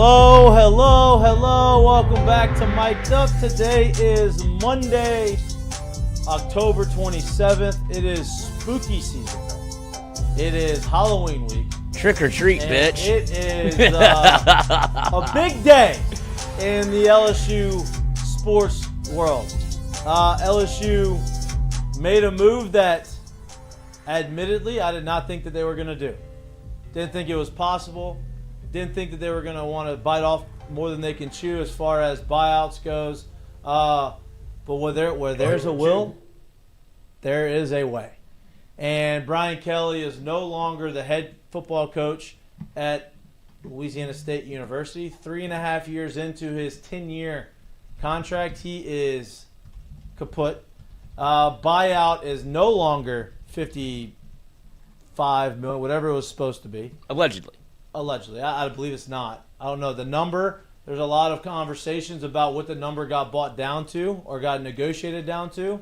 Hello, hello, hello. Welcome back to Mik'd. Today is Monday, October 27th. It is spooky season. It is Halloween week. Trick or treat, bitch. It is a big day in the LSU sports world. LSU made a move that, admittedly, I did not think that they were going to do. Didn't think it was possible. Didn't think that they were going to want to bite off more than they can chew as far as buyouts goes. But where there's a will, there is a way. And Brian Kelly is no longer the head football coach at Louisiana State University. 3.5 years into his 10-year contract, he is kaput. Buyout is no longer $55 million, whatever it was supposed to be. Allegedly. I believe it's not. I don't know the number. There's a lot of conversations about what the number got bought down to or got negotiated down to.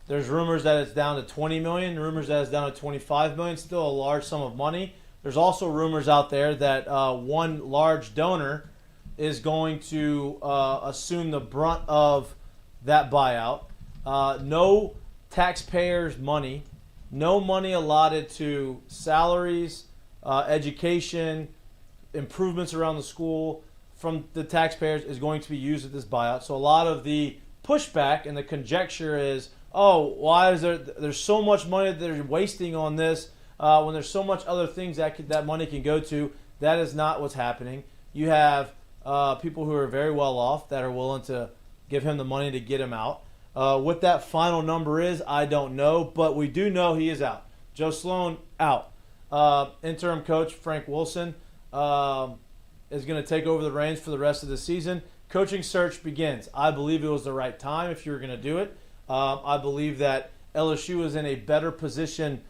There's rumors that it's down to $20 million, rumors that it's down to $25 million, still a large sum of money. There's also rumors out there that one large donor is going to assume the brunt of that buyout. No taxpayers' money, no money allotted to salaries, education, improvements around the school from the taxpayers is going to be used at this buyout. So a lot of the pushback and the conjecture is, why is there's so much money that they're wasting on this when there's so much other things that money can go to? That is not what's happening. You have people who are very well off that are willing to give him the money to get him out. What that final number is, I don't know, but we do know he is out. Joe Sloan, out. Interim coach Frank Wilson is going to take over the reins for the rest of the season. Coaching search begins. I believe it was the right time if you were going to do it. I believe that LSU is in a better position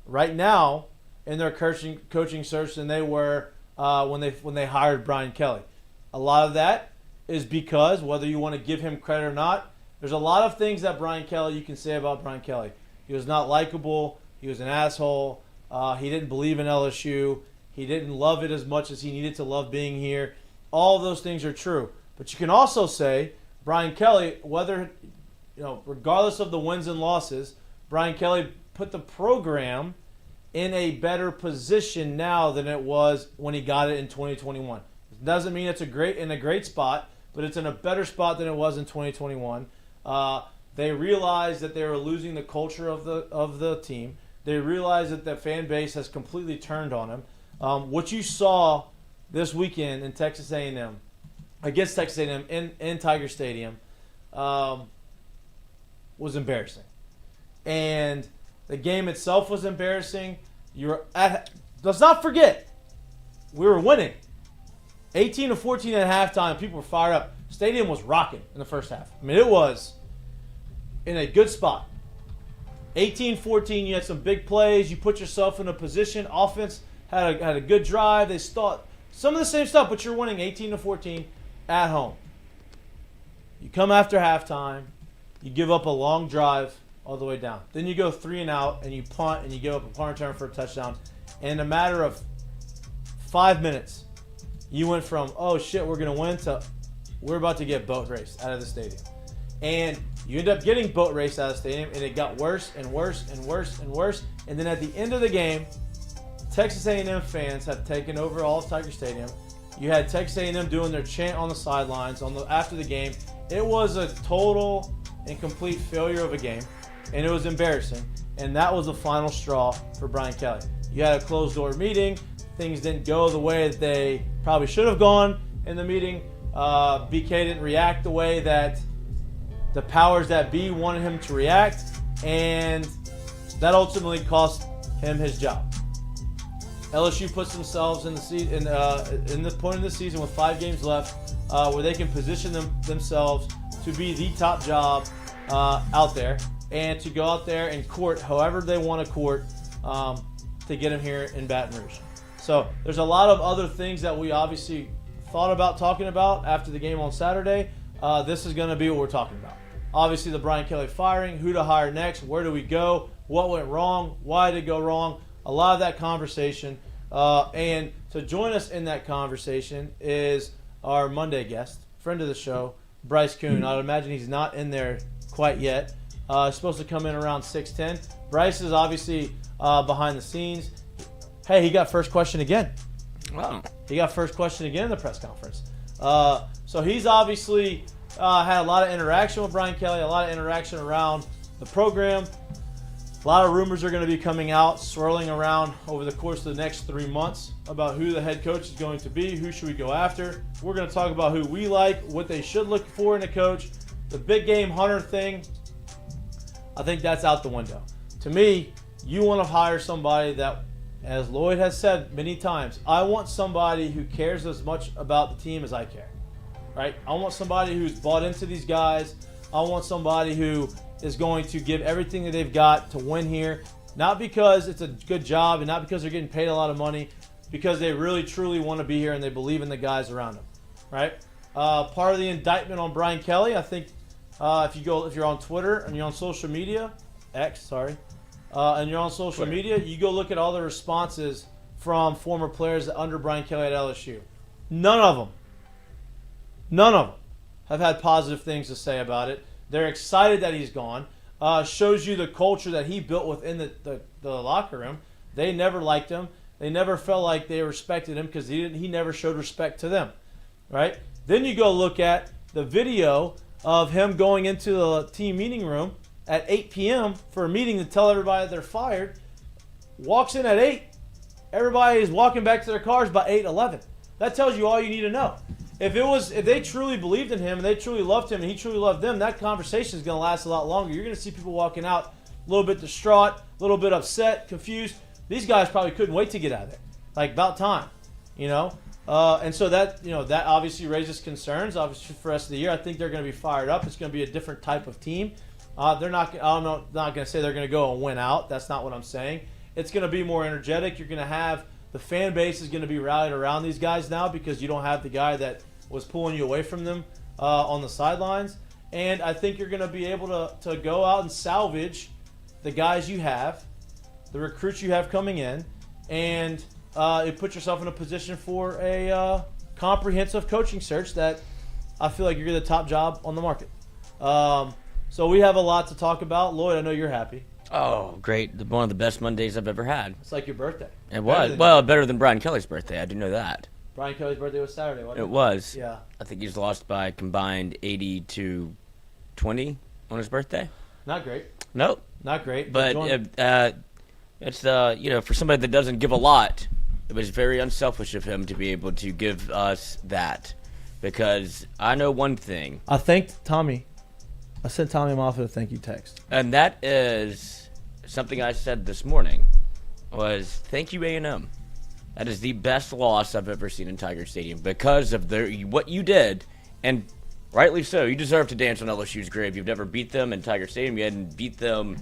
right now in their coaching search than they were when they hired Brian Kelly. A lot of that is because, whether you want to give him credit or not, there's a lot of things that you can say about Brian Kelly. He was not likable. He was an asshole. He didn't believe in LSU. He didn't love it as much as he needed to love being here. All of those things are true. But you can also say Brian Kelly, regardless of the wins and losses, Brian Kelly put the program in a better position now than it was when he got it in 2021. It doesn't mean it's in a great spot, but it's in a better spot than it was in 2021. They realized that they were losing the culture of the team. They realized that the fan base has completely turned on him. What you saw this weekend in Texas A&M, against Texas A&M in Tiger Stadium, was embarrassing. And the game itself was embarrassing. Let's not forget, we were winning. 18-14 at halftime, people were fired up. Stadium was rocking in the first half. I mean, it was in a good spot. 18-14, you had some big plays. You put yourself in a position. Offense had a good drive. They thought some of the same stuff, but you're winning 18-14 at home. You come after halftime. You give up a long drive all the way down. Then you go 3 and out, and you punt, and you give up a punt return for a touchdown. And in a matter of 5 minutes, you went from, oh, shit, we're going to win, to we're about to get boat raced out of the stadium. And you end up getting boat raced out of the stadium, and it got worse and worse and worse and worse. And then at the end of the game, Texas A&M fans have taken over all of Tiger Stadium. You had Texas A&M doing their chant on the sidelines after the game. It was a total and complete failure of a game, and it was embarrassing. And that was the final straw for Brian Kelly. You had a closed-door meeting. Things didn't go the way that they probably should have gone in the meeting. BK didn't react the way that the powers that be wanted him to react, and that ultimately cost him his job. LSU puts themselves in the point of the season with 5 games left, where they can position themselves to be the top job out there, and to go out there and court however they want to court to get him here in Baton Rouge. So there's a lot of other things that we obviously thought about talking about after the game on Saturday. This is going to be what we're talking about. Obviously, the Brian Kelly firing, who to hire next, where do we go, what went wrong, why did it go wrong, a lot of that conversation. And to join us in that conversation is our Monday guest, friend of the show, Bryce Coon. I'd imagine he's not in there quite yet. He's supposed to come in around 6:10. Bryce is obviously behind the scenes. Hey, he got first question again. Wow. He got first question again in the press conference. So he's obviously had a lot of interaction with Brian Kelly, a lot of interaction around the program. A lot of rumors are going to be coming out, swirling around over the course of the next 3 months about who the head coach is going to be, who should we go after. We're going to talk about who we like, what they should look for in a coach. The big game hunter thing, I think that's out the window. To me, you want to hire somebody that, as Lloyd has said many times, I want somebody who cares as much about the team as I care. Right? I want somebody who's bought into these guys. I want somebody who is going to give everything that they've got to win here. Not because it's a good job and not because they're getting paid a lot of money, because they really truly want to be here and they believe in the guys around them. Right? Part of the indictment on Brian Kelly, I think if you're on Twitter and you're on social media, and you're on social media, you go look at all the responses from former players under Brian Kelly at LSU. None of them have had positive things to say about it. They're excited that he's gone. Shows you the culture that he built within the locker room. They never liked him. They never felt like they respected him because he never showed respect to them. Right? Then you go look at the video of him going into the team meeting room at 8 p.m. for a meeting to tell everybody that they're fired. Walks in at 8. Everybody is walking back to their cars by 8:11. That tells you all you need to know. If they truly believed in him and they truly loved him and he truly loved them, that conversation is going to last a lot longer. You're going to see people walking out a little bit distraught, a little bit upset, confused. These guys probably couldn't wait to get out of there. Like, about time, And so that obviously raises concerns, obviously, for the rest of the year. I think they're going to be fired up. It's going to be a different type of team. I'm not going to say they're going to go and win out. That's not what I'm saying. It's going to be more energetic. You're going to have the fan base is going to be rallied around these guys now because you don't have the guy that was pulling you away from them on the sidelines. And I think you're going to be able to go out and salvage the guys you have, the recruits you have coming in, and you put yourself in a position for a comprehensive coaching search that I feel like you're the top job on the market. So we have a lot to talk about. Lloyd, I know you're happy. Oh, great. One of the best Mondays I've ever had. It's like your birthday. It was. Well, better than Brian Kelly's birthday. I do know that. Brian Kelly's birthday was Saturday, wasn't it? It was. Yeah. I think he's lost by a combined 80 to 20 on his birthday. Not great. Nope. Not great. But it's for somebody that doesn't give a lot, it was very unselfish of him to be able to give us that. Because I know one thing. I thanked Tommy. I sent Tommy Moffitt a thank you text. And that is something I said this morning was thank you A&M. That is the best loss I've ever seen in Tiger Stadium because of what you did, and rightly so. You deserve to dance on LSU's grave. You've never beat them in Tiger Stadium. You hadn't beat them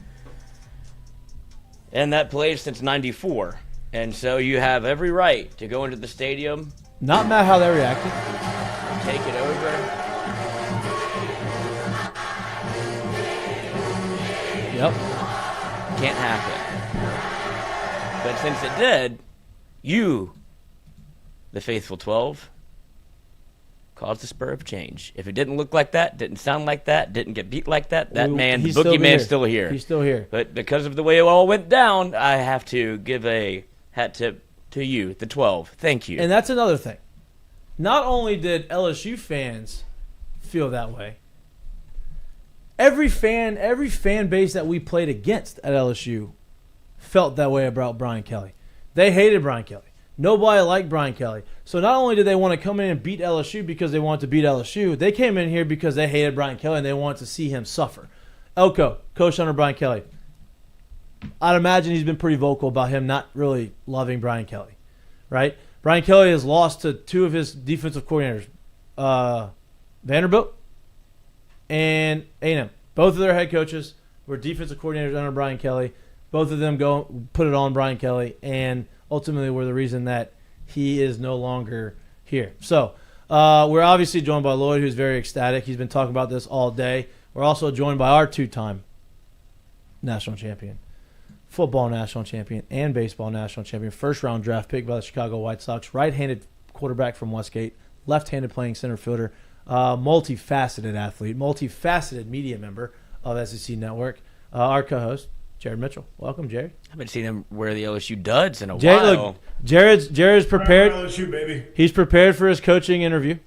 in that place since '94, and so you have every right to go into the stadium. Not mad how they reacted. Take it over. Yep. Can't happen. But since it did, you, the faithful 12, caused the spur of change. If it didn't look like that, didn't sound like that, didn't get beat like that, the boogeyman's still here. He's still here. But because of the way it all went down, I have to give a hat tip to you, the 12. Thank you. And that's another thing. Not only did LSU fans feel that way, every fan base that we played against at LSU felt that way about Brian Kelly. They hated Brian Kelly. Nobody liked Brian Kelly. So not only did they want to come in and beat LSU because they wanted to beat LSU, they came in here because they hated Brian Kelly and they wanted to see him suffer. Elko, coach under Brian Kelly. I'd imagine he's been pretty vocal about him not really loving Brian Kelly, right? Brian Kelly has lost to two of his defensive coordinators, Vanderbilt and A&M. Both of their head coaches were defensive coordinators under Brian Kelly. Both of them put it on Brian Kelly, and ultimately were the reason that he is no longer here. So we're obviously joined by Lloyd, who's very ecstatic. He's been talking about this all day. We're also joined by our two-time national champion, football national champion and baseball national champion, first-round draft pick by the Chicago White Sox, right-handed quarterback from Westgate, left-handed playing center fielder, multifaceted athlete, multifaceted media member of SEC Network, our co-host, Jared Mitchell. Welcome, Jared. I haven't seen him wear the LSU duds in a Jared, while. look, Jared's prepared. LSU, baby. He's prepared for his coaching interview.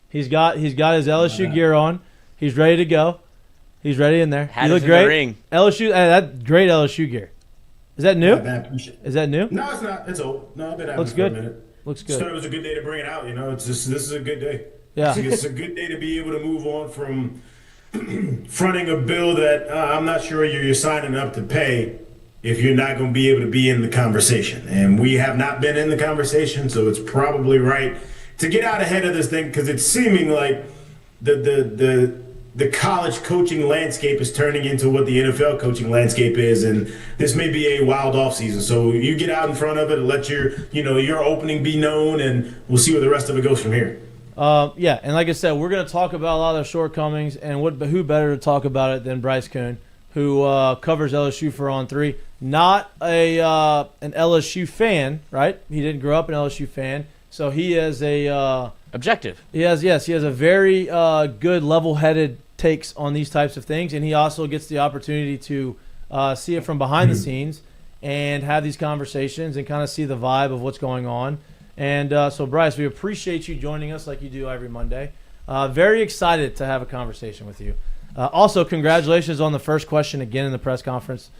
He's got his LSU gear on. He's ready to go. He's ready in there. Hat You is look in the great. ring. LSU, that great LSU gear. Is that new? Is that new? No, it's not. It's old. No, I've been out Looks for a good. minute. Looks Just thought good. it was a good day to bring it out. It's just this is a good day. Yeah. It's a good day to be able to move on from fronting a bill that I'm not sure you're signing up to pay if you're not going to be able to be in the conversation. And we have not been in the conversation, so it's probably right to get out ahead of this thing because it's seeming like the college coaching landscape is turning into what the NFL coaching landscape is, and this may be a wild offseason. So you get out in front of it and let your opening be known, and we'll see where the rest of it goes from here. Yeah, and like I said, we're going to talk about a lot of their shortcomings, and who better to talk about it than Bryce Coon, who covers LSU for On 3. Not an LSU fan, right? He didn't grow up an LSU fan, so he is a Objective. he has a very good level-headed takes on these types of things, and he also gets the opportunity to see it from behind the scenes and have these conversations and kind of see the vibe of what's going on. And so, Bryce, we appreciate you joining us like you do every Monday. Very excited to have a conversation with you. Also, congratulations on the first question again in the press conference.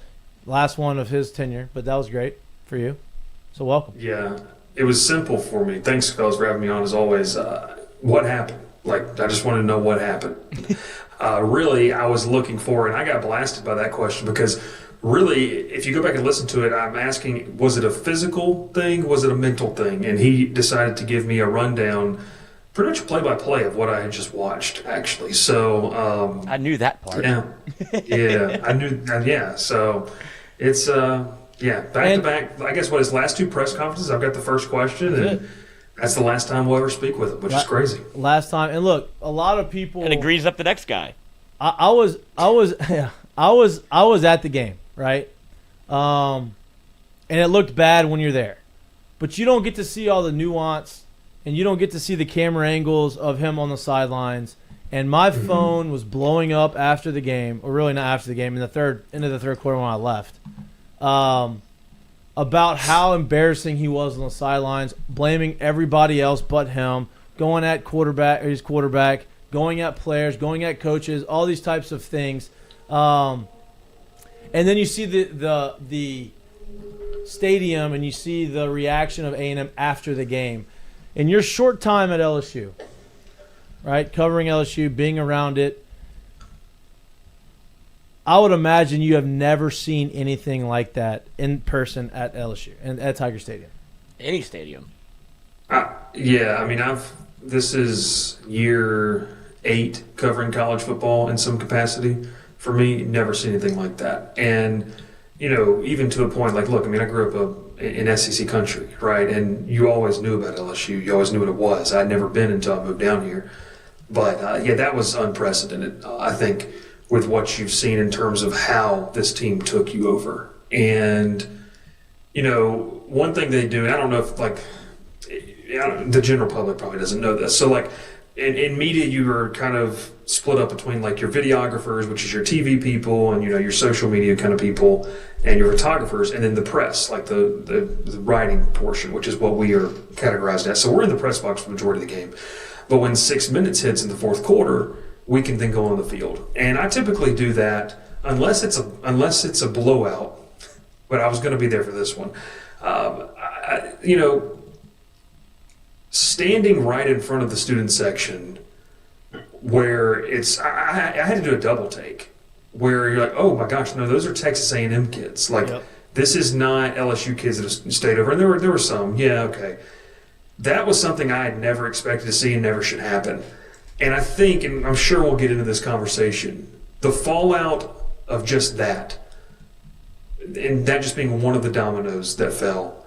Last one of his tenure, but that was great for you. So welcome. Yeah, it was simple for me. Thanks, fellas, for having me on as always. What happened? I just wanted to know what happened. Really, I was looking for, and I got blasted by that question because really, if you go back and listen to it, I'm asking, was it a physical thing? Was it a mental thing? And he decided to give me a rundown, pretty much play-by-play of what I had just watched, actually. So I knew that part. yeah, I knew. Yeah, so it's back to back. I guess his last two press conferences, I've got the first question, and that's the last time we'll ever speak with him, which is crazy. Last time, and look, a lot of people And agrees up the next guy. I was at the game, right? And it looked bad when you're there, but you don't get to see all the nuance, and you don't get to see the camera angles of him on the sidelines. And my phone was blowing up after the game, or really not after the game, into the third quarter when I left, about how embarrassing he was on the sidelines, blaming everybody else but him, going at his quarterback, going at players, going at coaches, all these types of things. And then you see the stadium and you see the reaction of A&M after the game. In your short time at LSU, right, covering LSU, being around it, I would imagine you have never seen anything like that in person at LSU and at Tiger Stadium. Any stadium. Yeah, I mean, this is year 8 covering college football in some capacity. For me, never seen anything like that. And, even to a point, look, I mean, I grew up in SEC country, right? And you always knew about LSU. You always knew what it was. I'd never been until I moved down here. But, that was unprecedented, I think, with what you've seen in terms of how this team took you over. And, one thing they do, and I don't know if, the general public probably doesn't know this. So, in media, you are kind of split up between, your videographers, which is your TV people, and, your social media kind of people, and your photographers, and then the press, the writing portion, which is what we are categorized as. So we're in the press box for the majority of the game. But when 6 minutes hits in the fourth quarter, we can then go on the field. And I typically do that unless it's a blowout. But I was going to be there for this one. Standing right in front of the student section where I had to do a double take where you're like, oh my gosh, no, those are Texas A&M kids. This is not LSU kids that have stayed over. And there were some, okay. That was something I had never expected to see and never should happen. And I think, and I'm sure we'll get into this conversation, the fallout of just that, and that just being one of the dominoes that fell,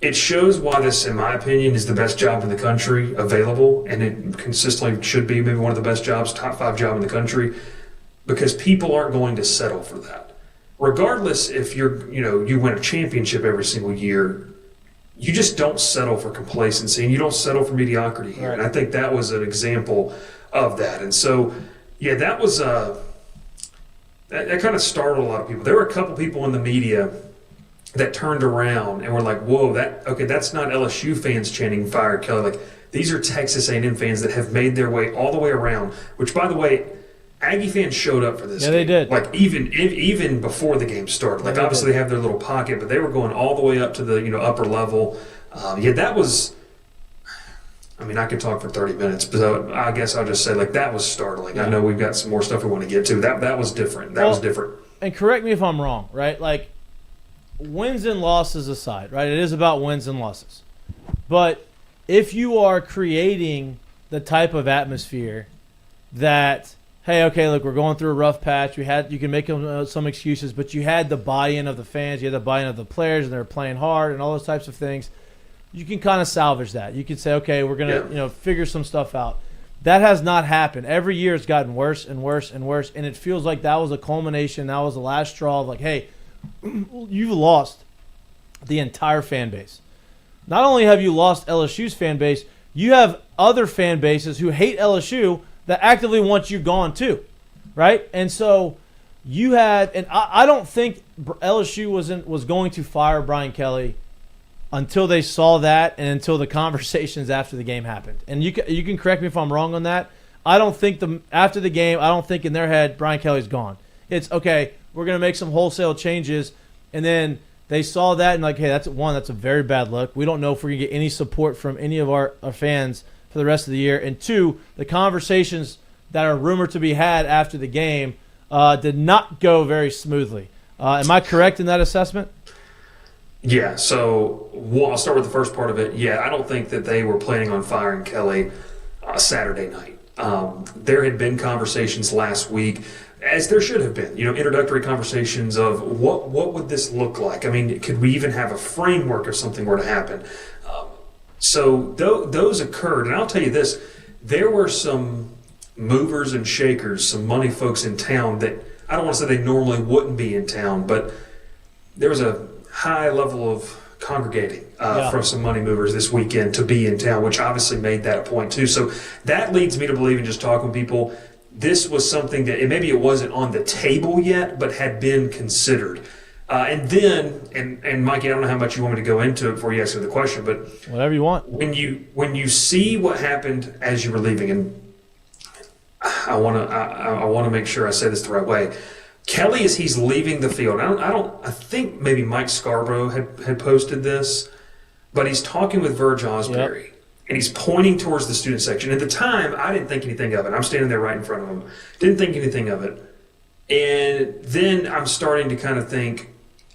it shows why this, in my opinion, is the best job in the country available, and it consistently should be maybe one of the best jobs, top 5 job in the country, because people aren't going to settle for that. regardless if you win a championship every single year, you just don't settle for complacency and you don't settle for mediocrity here. Right. And I think that was an example of that. And so, yeah, that was that kind of startled a lot of people. There were a couple people in the media that turned around and were like, whoa, that's not LSU fans chanting fire Kelly. Like, these are Texas A&M fans that have made their way all the way around, which, by the way, Aggie fans showed up for this game. They did. Like, even before the game started. Like, obviously they have their little pocket, but they were going all the way up to the upper level. That was – I mean, I could talk for 30 minutes, but I guess I'll just say, like, that was startling. Yeah. I know we've got some more stuff we want to get to. That was different. That was different. And correct me if I'm wrong, right? Like, wins and losses aside, right? It is about wins and losses. But if you are creating the type of atmosphere that – hey, okay, look, we're going through a rough patch. You can make some excuses, but you had the buy-in of the fans, you had the buy-in of the players, and they're playing hard and all those types of things. You can kind of salvage that. You can say, okay, we're gonna figure some stuff out. That has not happened. Every year it's gotten worse and worse and worse, and it feels like that was a culmination. That was the last straw of like, hey, you've lost the entire fan base. Not only have you lost LSU's fan base, you have other fan bases who hate LSU that actively want you gone too, right? And so you had, and I don't think LSU was going to fire Brian Kelly until they saw that and until the conversations after the game happened. And you can correct me if I'm wrong on that. I don't think after the game, I don't think in their head Brian Kelly's gone. It's okay, we're going to make some wholesale changes, and then they saw that and like, hey, that's a very bad look. We don't know if we're going to get any support from any of our fans for the rest of the year. And two, the conversations that are rumored to be had after the game did not go very smoothly. Am I correct in that assessment? Yeah, so I'll start with the first part of it. Yeah, I don't think that they were planning on firing Kelly Saturday night. There had been conversations last week, as there should have been, introductory conversations of what would this look like? I mean, could we even have a framework if something were to happen? So those occurred, and I'll tell you this, there were some movers and shakers, some money folks in town that I don't want to say they normally wouldn't be in town, but there was a high level of congregating from some money movers this weekend to be in town, which obviously made that a point too. So that leads me to believe in just talking to people, this was something that maybe it wasn't on the table yet, but had been considered. And then, and Mikey, I don't know how much you want me to go into it before you ask me the question, but whatever you want. When you see what happened as you were leaving, and I want to make sure I say this the right way. Kelly, as he's leaving the field, I think maybe Mike Scarborough had posted this, but he's talking with Verge Osbury, and he's pointing towards the student section. At the time, I didn't think anything of it. I'm standing there right in front of him. Didn't think anything of it. And then I'm starting to kind of think,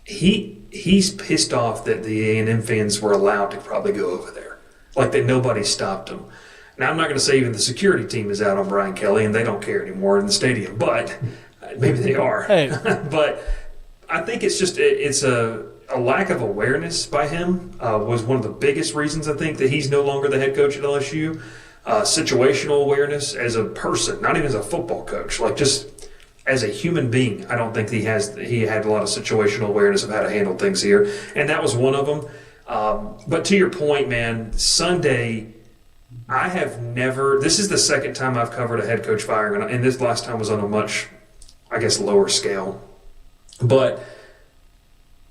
he's pissed off that the A&M fans were allowed to probably go over there, like that nobody stopped them. Now, I'm not going to say even the security team is out on Brian Kelly and they don't care anymore in the stadium, but maybe they are. Hey. But I think it's just it's a lack of awareness by him was one of the biggest reasons I think that he's no longer the head coach at LSU. Situational awareness as a person, not even as a football coach, like just as a human being, I don't think he had a lot of situational awareness of how to handle things here, and that was one of them. But to your point, man, Sunday, I have never – this is the second time I've covered a head coach firing, and this last time was on a much, I guess, lower scale. But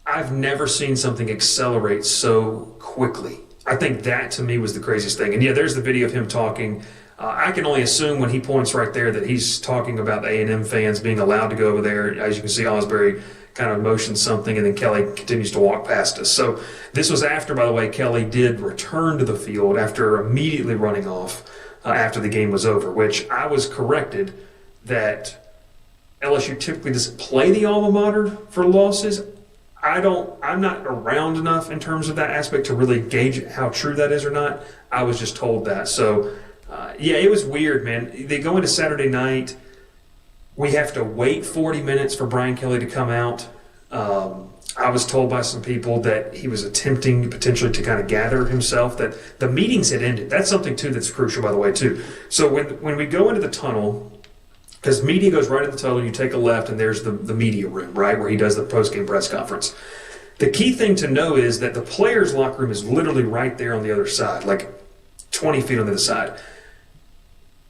I've never seen something accelerate so quickly. I think that, to me, was the craziest thing. And, yeah, there's the video of him talking – I can only assume when he points right there that he's talking about the A&M fans being allowed to go over there. As you can see, Osbury kind of motions something, and then Kelly continues to walk past us. So this was after, by the way, Kelly did return to the field after immediately running off after the game was over, which I was corrected that LSU typically doesn't play the alma mater for losses. I'm not around enough in terms of that aspect to really gauge how true that is or not. I was just told that. So yeah, it was weird, man. They go into Saturday night. We have to wait 40 minutes for Brian Kelly to come out. I was told by some people that he was attempting potentially to kind of gather himself, that the meetings had ended. That's something, too, that's crucial, by the way, too. So when we go into the tunnel, because media goes right at the tunnel. You take a left, and there's the media room, right, where he does the post-game press conference. The key thing to know is that the players' locker room is literally right there on the other side, like 20 feet on the other side.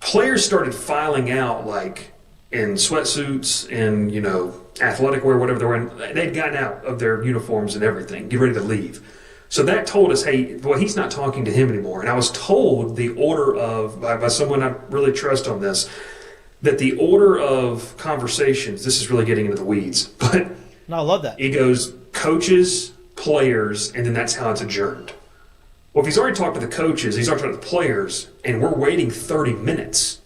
Players started filing out, like, in sweatsuits and, you know, athletic wear, whatever they're wearing. They'd gotten out of their uniforms and everything, get ready to leave. So that told us, hey, boy, he's not talking to him anymore. And I was told the order of, by someone I really trust on this, that the order of conversations, this is really getting into the weeds, but No, I love that. it goes coaches, players, and then that's how it's adjourned. Well, if he's already talked to the coaches, he's already talked to the players, and we're waiting 30 minutes.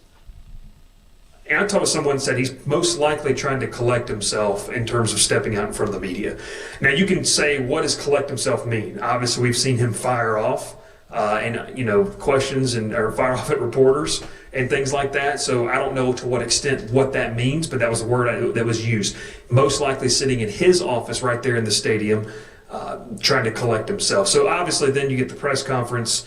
And I talked to someone said he's most likely trying to collect himself in terms of stepping out in front of the media. Now, you can say, what does collect himself mean? Obviously, we've seen him fire off and, you know, questions or fire off at reporters and things like that. So I don't know to what extent what that means, but that was the word that was used. Most likely sitting in his office right there in the stadium, trying to collect himself. So obviously then you get the press conference,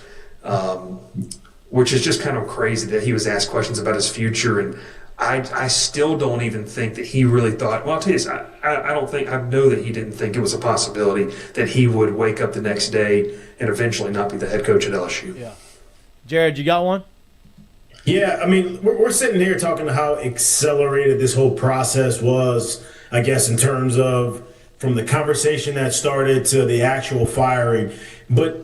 which is just kind of crazy that he was asked questions about his future. And I still don't even think that he really thought, well, I'll tell you this, I know that he didn't think it was a possibility that he would wake up the next day and eventually not be the head coach at LSU. Yeah. Jared, you got one? Yeah, I mean, we're sitting here talking how accelerated this whole process was, I guess, in terms of from the conversation that started to the actual firing. But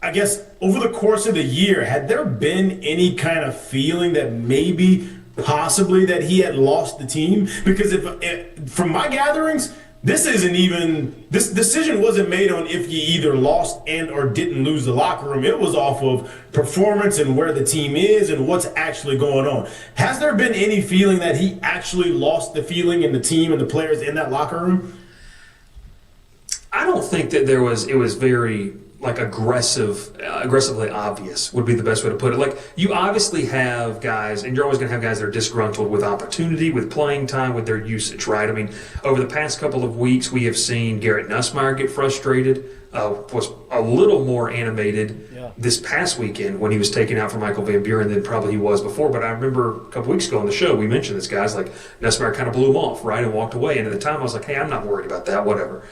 I guess over the course of the year, had there been any kind of feeling that maybe possibly that he had lost the team? Because if from my gatherings, this decision wasn't made on if you either lost and or didn't lose the locker room. It was off of performance and where the team is and what's actually going on. Has there been any feeling that he actually lost the feeling in the team and the players in that locker room? I don't think that it was very like aggressively obvious would be the best way to put it. Like, you obviously have guys, and you're always going to have guys that are disgruntled with opportunity, with playing time, with their usage, right? I mean, over the past couple of weeks, we have seen Garrett Nussmeier get frustrated, was a little more animated this past weekend when he was taken out for Michael Van Buren than probably he was before. But I remember a couple weeks ago on the show, we mentioned this, guys, like Nussmeier kind of blew him off, right, and walked away. And at the time, I was like, hey, I'm not worried about that, whatever.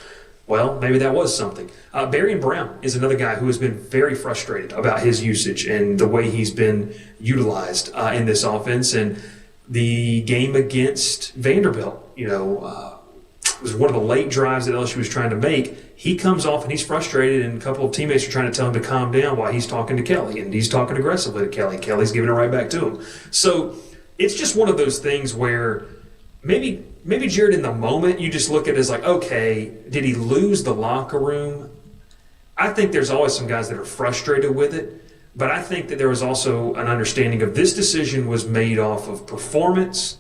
Well, maybe that was something. Barry Brown is another guy who has been very frustrated about his usage and the way he's been utilized in this offense. And the game against Vanderbilt, was one of the late drives that LSU was trying to make. He comes off and he's frustrated, and a couple of teammates are trying to tell him to calm down while he's talking to Kelly, and he's talking aggressively to Kelly. Kelly's giving it right back to him. So it's just one of those things where maybe Jared, in the moment, you just look at it as like, okay, did he lose the locker room? I think there's always some guys that are frustrated with it, but I think that there was also an understanding of this decision was made off of performance,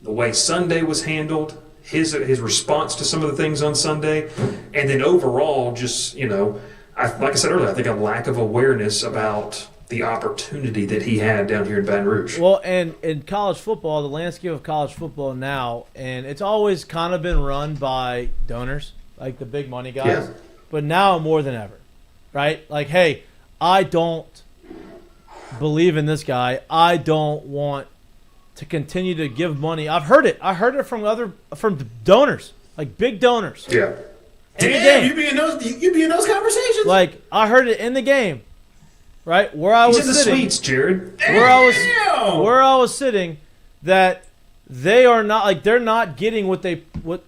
the way Sunday was handled, his response to some of the things on Sunday, and then overall just, like I said earlier, I think a lack of awareness about the opportunity that he had down here in Baton Rouge. Well, and in college football, the landscape of college football now, and it's always kind of been run by donors, like the big money guys, but now more than ever, right? Like, hey, I don't believe in this guy. I don't want to continue to give money. I've heard it. I heard it from donors, like big donors. Yeah. Damn, you be in those conversations. Like, I heard it in the game. Right where I was He's in the sitting, suites, Jared. where I was sitting, that they are not like they're not getting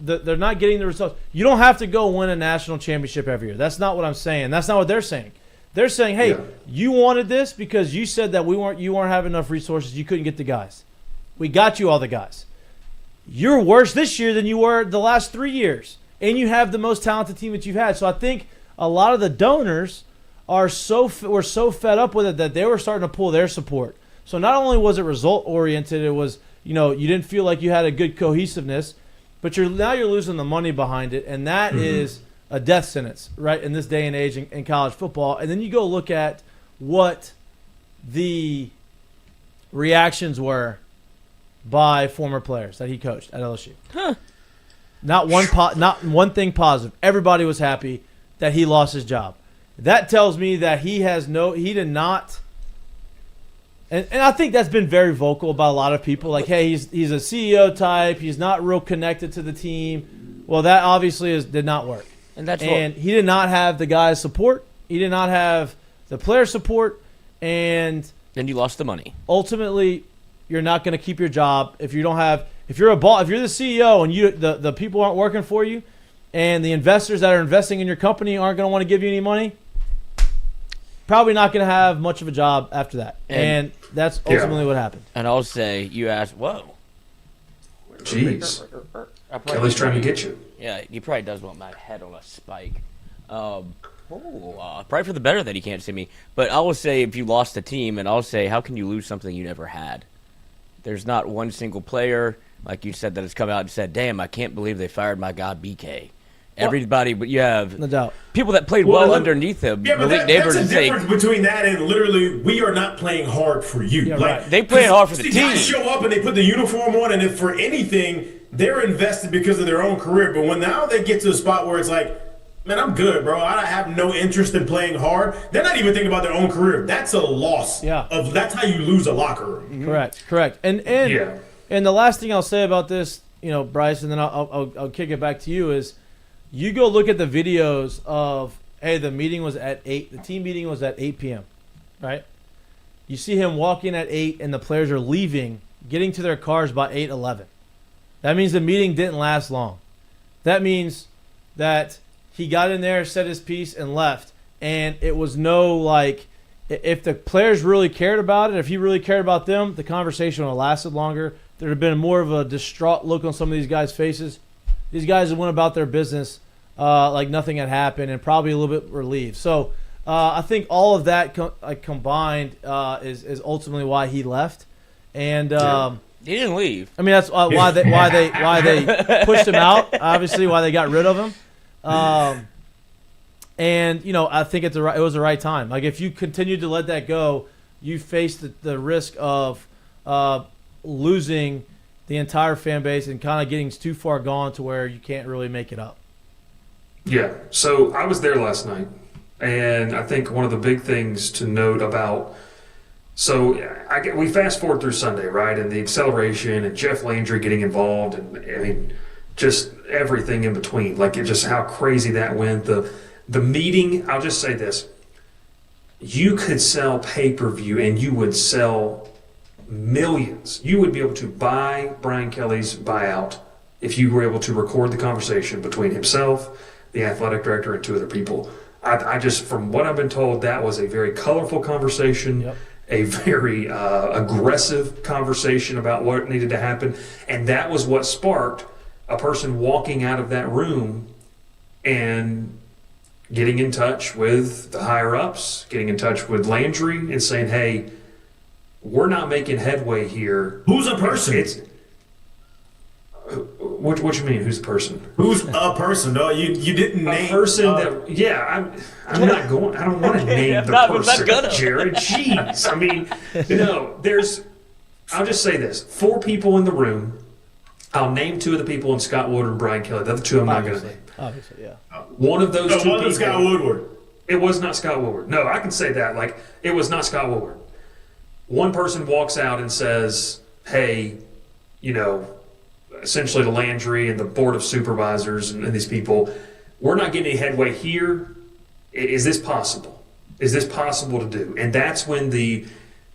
they're not getting the results. You don't have to go win a national championship every year. That's not what I'm saying. That's not what they're saying. They're saying, hey, you wanted this because you said that you weren't having enough resources. You couldn't get the guys. We got you all the guys. You're worse this year than you were the last 3 years, and you have the most talented team that you've had. So I think a lot of the donors were so fed up with it that they were starting to pull their support. So not only was it result oriented, it was you didn't feel like you had a good cohesiveness, but you're losing the money behind it, and that is a death sentence, right, in this day and age in college football. And then you go look at what the reactions were by former players that he coached at LSU. Not one thing positive. Everybody was happy that he lost his job. That tells me that he did not And I think that's been very vocal about a lot of people. Like, hey, he's a CEO type. He's not real connected to the team. Well, that obviously did not work. And he did not have the guys' support. He did not have the player support. And then you lost the money. Ultimately, you're not going to keep your job if you don't have. If you're the CEO and the people aren't working for you, and the investors that are investing in your company aren't going to want to give you any money, probably not going to have much of a job after that. And that's ultimately what happened. And I'll say, you asked, whoa. Jeez. Kelly's trying to get you. Yeah, he probably does want my head on a spike. Probably for the better that he can't see me. But I will say, if you lost the team, and I'll say, how can you lose something you never had? There's not one single player, like you said, that has come out and said, damn, I can't believe they fired my guy BK. Everybody, but you have no doubt people that played well underneath him. Yeah, but that's the difference between that and literally, we are not playing hard for you. Yeah, like right. They playing hard for the team. Guys show up and they put the uniform on, and if for anything, they're invested because of their own career. But when now they get to a spot where it's like, man, I'm good, bro. I have no interest in playing hard. They're not even thinking about their own career. That's a loss. Yeah. That's how you lose a locker room. Correct. And the last thing I'll say about this, Bryce, and then I'll kick it back to you is, you go look at the videos of, hey, the meeting was at 8. The team meeting was at 8 p.m., right? You see him walk in at 8, and the players are leaving, getting to their cars by 8:11. That means the meeting didn't last long. That means that he got in there, said his piece, and left. And it was no, like, if the players really cared about it, if he really cared about them, the conversation would have lasted longer. There would have been more of a distraught look on some of these guys' faces. These guys went about their business like nothing had happened, and probably a little bit relieved. So I think all of that combined is ultimately why he left. And he didn't leave. I mean, that's why they pushed him out. Obviously, why they got rid of him. And I think it was the right time. Like, if you continued to let that go, you face the risk of losing the entire fan base and kind of getting too far gone to where you can't really make it up. Yeah. So I was there last night, and I think one of the big things to note about, we fast forward through Sunday, right, and the acceleration and Jeff Landry getting involved, and I mean, just everything in between, like just how crazy that went. The meeting. I'll just say this: you could sell pay-per-view, and you would sell millions. You would be able to buy Brian Kelly's buyout if you were able to record the conversation between himself, the athletic director, and 2 other people. I just, from what I've been told, that was a very colorful conversation, a very aggressive conversation about what needed to happen, and that was what sparked a person walking out of that room and getting in touch with the higher-ups, getting in touch with Landry and saying, hey, we're not making headway here. Who's a person? What you mean? Who's the person? Who's a person? No, you didn't name a person I'm not going. I don't want to name the person, Jared. Jeez, I mean, no. I'll just say this: 4 people in the room. I'll name 2 of the people, and Scott Woodward and Brian Kelly. The other 2 I'm not going to name. Obviously, yeah. One of those 2 people. Was Scott Woodward. It was not Scott Woodward. No, I can say that. Like, it was not Scott Woodward. One person walks out and says, hey, essentially to Landry and the board of supervisors and these people, we're not getting any headway here. Is this possible? Is this possible to do? And that's when the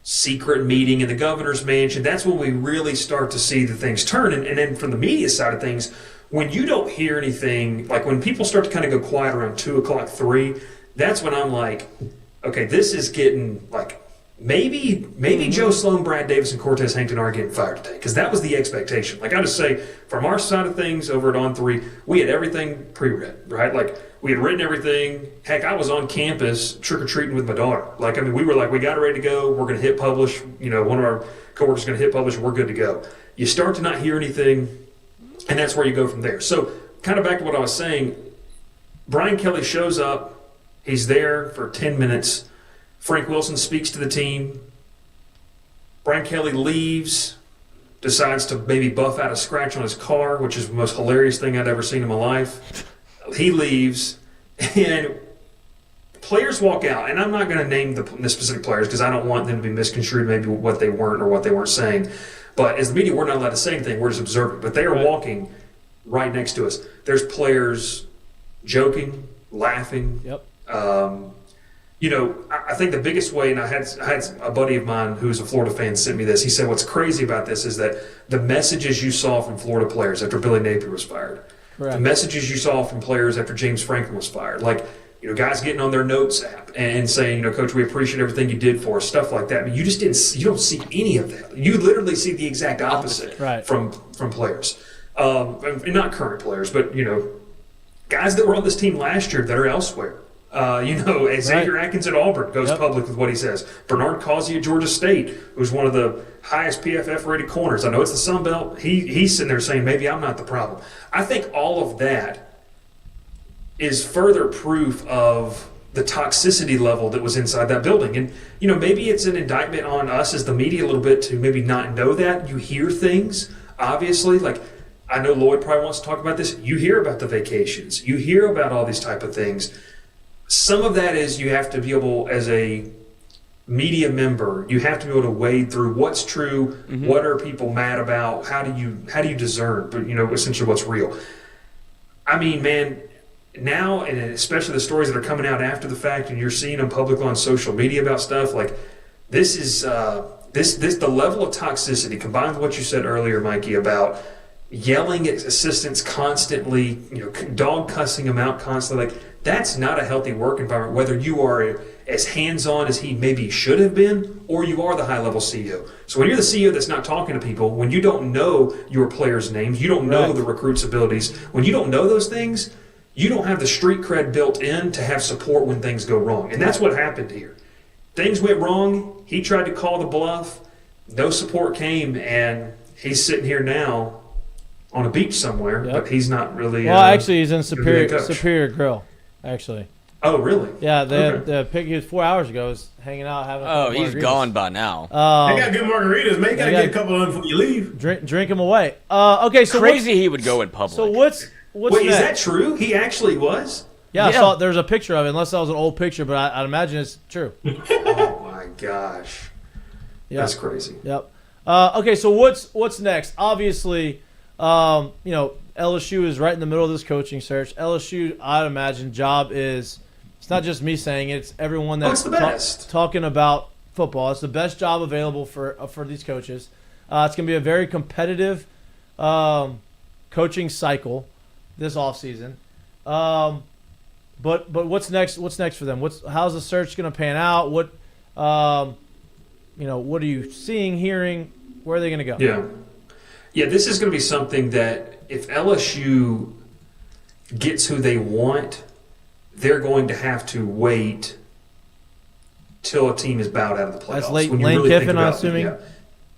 secret meeting in the governor's mansion, that's when we really start to see the things turn. And then from the media side of things, when you don't hear anything, like when people start to kind of go quiet around 2 o'clock, 3, that's when I'm like, okay, this is getting like, maybe Joe Sloan, Brad Davis, and Cortez Hankton are getting fired today, because that was the expectation. Like, I just say, from our side of things over at On3, we had everything pre-read, right? Like, we had written everything. Heck, I was on campus trick-or-treating with my daughter. Like, I mean, we were like, we got it ready to go. We're going to hit publish. One of our coworkers is going to hit publish, and we're good to go. You start to not hear anything, and that's where you go from there. So, kind of back to what I was saying, Brian Kelly shows up. He's there for 10 minutes. Frank Wilson speaks to the team. Brian Kelly leaves, decides to maybe buff out a scratch on his car, which is the most hilarious thing I'd ever seen in my life. He leaves, and players walk out, and I'm not going to name the specific players because I don't want them to be misconstrued, maybe what they weren't or what they weren't saying. But as the media, we're not allowed to say anything. We're just observing. But they are walking right next to us. There's players joking, laughing. Yep. I think the biggest way, and I had a buddy of mine who's a Florida fan sent me this. He said, what's crazy about this is that the messages you saw from Florida players after Billy Napier was fired, the messages you saw from players after James Franklin was fired, like, guys getting on their notes app and saying, Coach, we appreciate everything you did for us, stuff like that. I mean, you don't see any of that. You literally see the exact opposite from players. And not current players, but, guys that were on this team last year that are elsewhere. Xavier Atkins at Auburn goes public with what he says. Bernard Causey at Georgia State, who's one of the highest PFF-rated corners. I know it's the Sun Belt. He's sitting there saying, maybe I'm not the problem. I think all of that is further proof of the toxicity level that was inside that building. And, maybe it's an indictment on us as the media a little bit to maybe not know that. You hear things, obviously, like I know Lloyd probably wants to talk about this. You hear about the vacations. You hear about all these type of things. Some of that is you have to be able, as a media member, you have to be able to wade through what's true, what are people mad about, how do you discern, but essentially what's real. I mean, man, now, and especially the stories that are coming out after the fact, and you're seeing them publicly on social media about stuff like this is the level of toxicity combined with what you said earlier, Mikey, about yelling at assistants constantly, dog cussing them out constantly, like that's not a healthy work environment, whether you are as hands-on as he maybe should have been, or you are the high-level CEO. So when you're the CEO that's not talking to people, when you don't know your players' names, you don't know the recruits' abilities, when you don't know those things, you don't have the street cred built in to have support when things go wrong. And that's what happened here. Things went wrong. He tried to call the bluff. No support came, and he's sitting here now on a beach somewhere, but he's not really. Well, actually, he's in Superior Grill, actually. Oh, really? Yeah, the pick he was 4 hours ago was hanging out having. Oh, he's gone by now. They got good margaritas, man. You gotta get a couple of them before you leave. Drink them away. Okay, so crazy he would go in public. So what's Wait, next? Is that true? He actually was? Yeah, I saw there's a picture of it, unless that was an old picture, but I'd imagine it's true. Oh my gosh. Yeah. That's crazy. Yep. Okay, so what's next? Obviously, LSU is right in the middle of this coaching search. LSU, I'd imagine, job is, it's not just me saying it, it's everyone that's talking about football. It's the best job available for these coaches. It's going to be a very competitive coaching cycle this offseason. But what's next? What's next for them? How's the search going to pan out? What are you seeing, hearing? Where are they going to go? Yeah. This is going to be something that if LSU gets who they want, they're going to have to wait till a team is bowed out of the playoffs. That's Lane Kiffin, I'm assuming.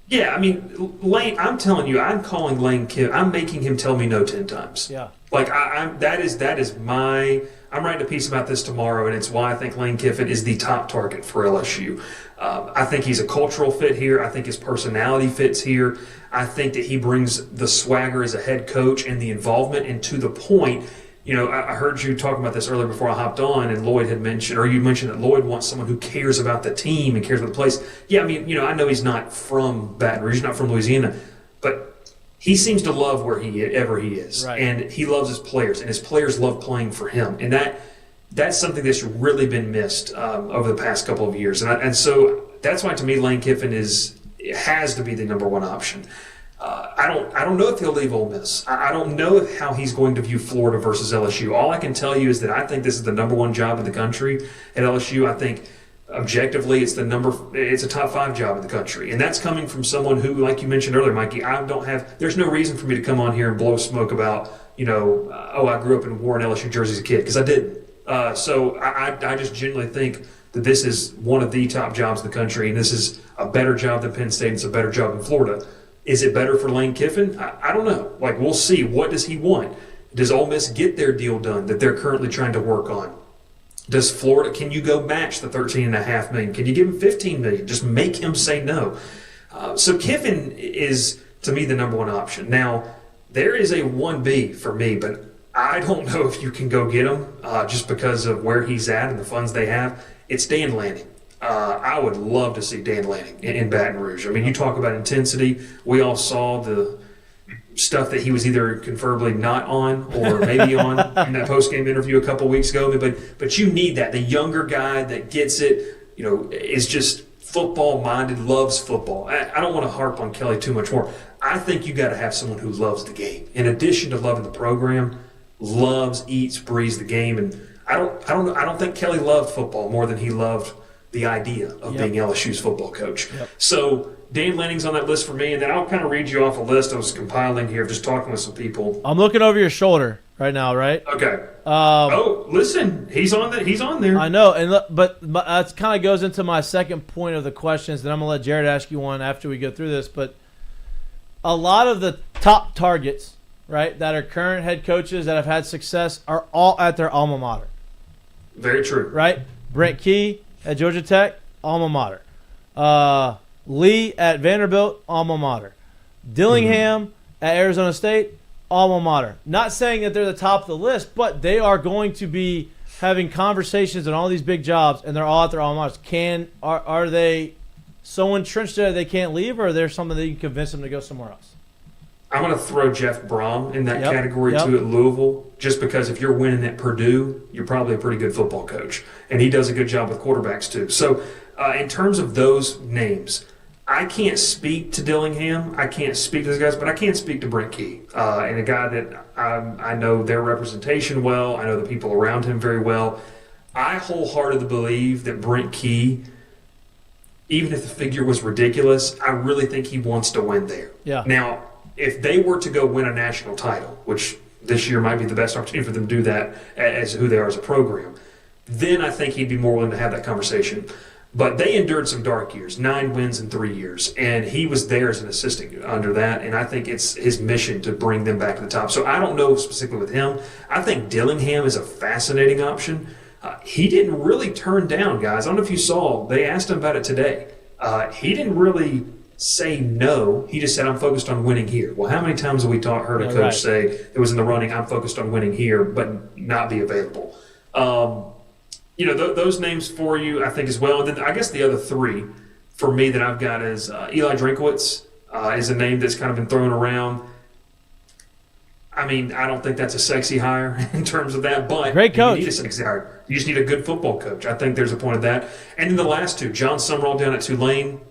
Yeah, I mean, Lane. I'm telling you, I'm calling Lane Kiffin. I'm making him tell me no 10 times. Yeah. Like that is my. I'm writing a piece about this tomorrow, and it's why I think Lane Kiffin is the top target for LSU. I think he's a cultural fit here. I think his personality fits here. I think that he brings the swagger as a head coach and the involvement, and to the point. I heard you talking about this earlier before I hopped on, and Lloyd had mentioned, or you mentioned that Lloyd wants someone who cares about the team and cares about the place. Yeah, I mean, I know he's not from Baton Rouge, he's not from Louisiana, but he seems to love wherever he is, and he loves his players, and his players love playing for him, and that's something that's really been missed over the past couple of years, and so that's why to me Lane Kiffin has to be the number one option. I don't know if he'll leave Ole Miss. I don't know how he's going to view Florida versus LSU. All I can tell you is that I think this is the number one job in the country at LSU. I think objectively it's a top 5 job in the country. And that's coming from someone who, like you mentioned earlier, Mikey, there's no reason for me to come on here and blow smoke about, I grew up and wore an LSU jersey as a kid, because I didn't. So I just genuinely think that this is one of the top jobs in the country, and this is a better job than Penn State. It's a better job than Florida. Is it better for Lane Kiffin? I don't know. Like, we'll see. What does he want? Does Ole Miss get their deal done that they're currently trying to work on? Does Florida, can you go match the $13.5 million? Can you give him $15 million? Just make him say no. So Kiffin is, to me, the number one option. Now, there is a 1B for me, but I don't know if you can go get him just because of where he's at and the funds they have. It's Dan Lanning. I would love to see Dan Lanning in Baton Rouge. I mean, you talk about intensity. We all saw the stuff that he was either conferably not on or maybe on in that post-game interview a couple weeks ago. But you need that. The younger guy that gets it, is just football-minded, loves football. I don't want to harp on Kelly too much more. I think you got to have someone who loves the game. In addition to loving the program, loves, eats, breathes the game. And I don't think Kelly loved football more than he loved the idea of being LSU's football coach. Yep. So Dan Lanning's on that list for me, and then I'll kind of read you off a list I was compiling here, just talking with some people. I'm looking over your shoulder right now, right? Okay. Listen, he's on there. I know, but that kind of goes into my second point of the questions, and I'm gonna let Jared ask you one after we go through this. But a lot of the top targets, right, that are current head coaches that have had success are all at their alma mater. Very true. Right? Brent Key at Georgia Tech, alma mater. Lee at Vanderbilt, alma mater. Dillingham at Arizona State, alma mater. Not saying that they're the top of the list, but they are going to be having conversations on all these big jobs, and they're all at their alma maters. Are they so entrenched there they can't leave, or is there something that you can convince them to go somewhere else? I'm going to throw Jeff Brom in that category too at Louisville, just because if you're winning at Purdue, you're probably a pretty good football coach, and he does a good job with quarterbacks too. So in terms of those names, I can't speak to Dillingham. I can't speak to those guys, but I can speak to Brent Key, and a guy that I know their representation well. I know the people around him very well. I wholeheartedly believe that Brent Key, even if the figure was ridiculous, I really think he wants to win there. Yeah. Now, if they were to go win a national title, which this year might be the best opportunity for them to do that as who they are as a program, then I think he'd be more willing to have that conversation. But they endured some dark years, 9 wins in 3 years, and he was there as an assistant under that, and I think it's his mission to bring them back to the top. So I don't know specifically with him. I think Dillingham is a fascinating option. He didn't really turn down, guys. I don't know if you saw, they asked him about it today. He didn't really say no. He just said, I'm focused on winning here. Well, how many times have we heard a coach say it was in the running, I'm focused on winning here, but not be available? Those names for you, I think, as well. And then I guess the other three for me that I've got is Eli Drinkwitz is a name that's kind of been thrown around. I mean, I don't think that's a sexy hire in terms of that, but great coach. You need a sexy hire. You just need a good football coach. I think there's a point of that. And then the last two, John Summerall down at Tulane.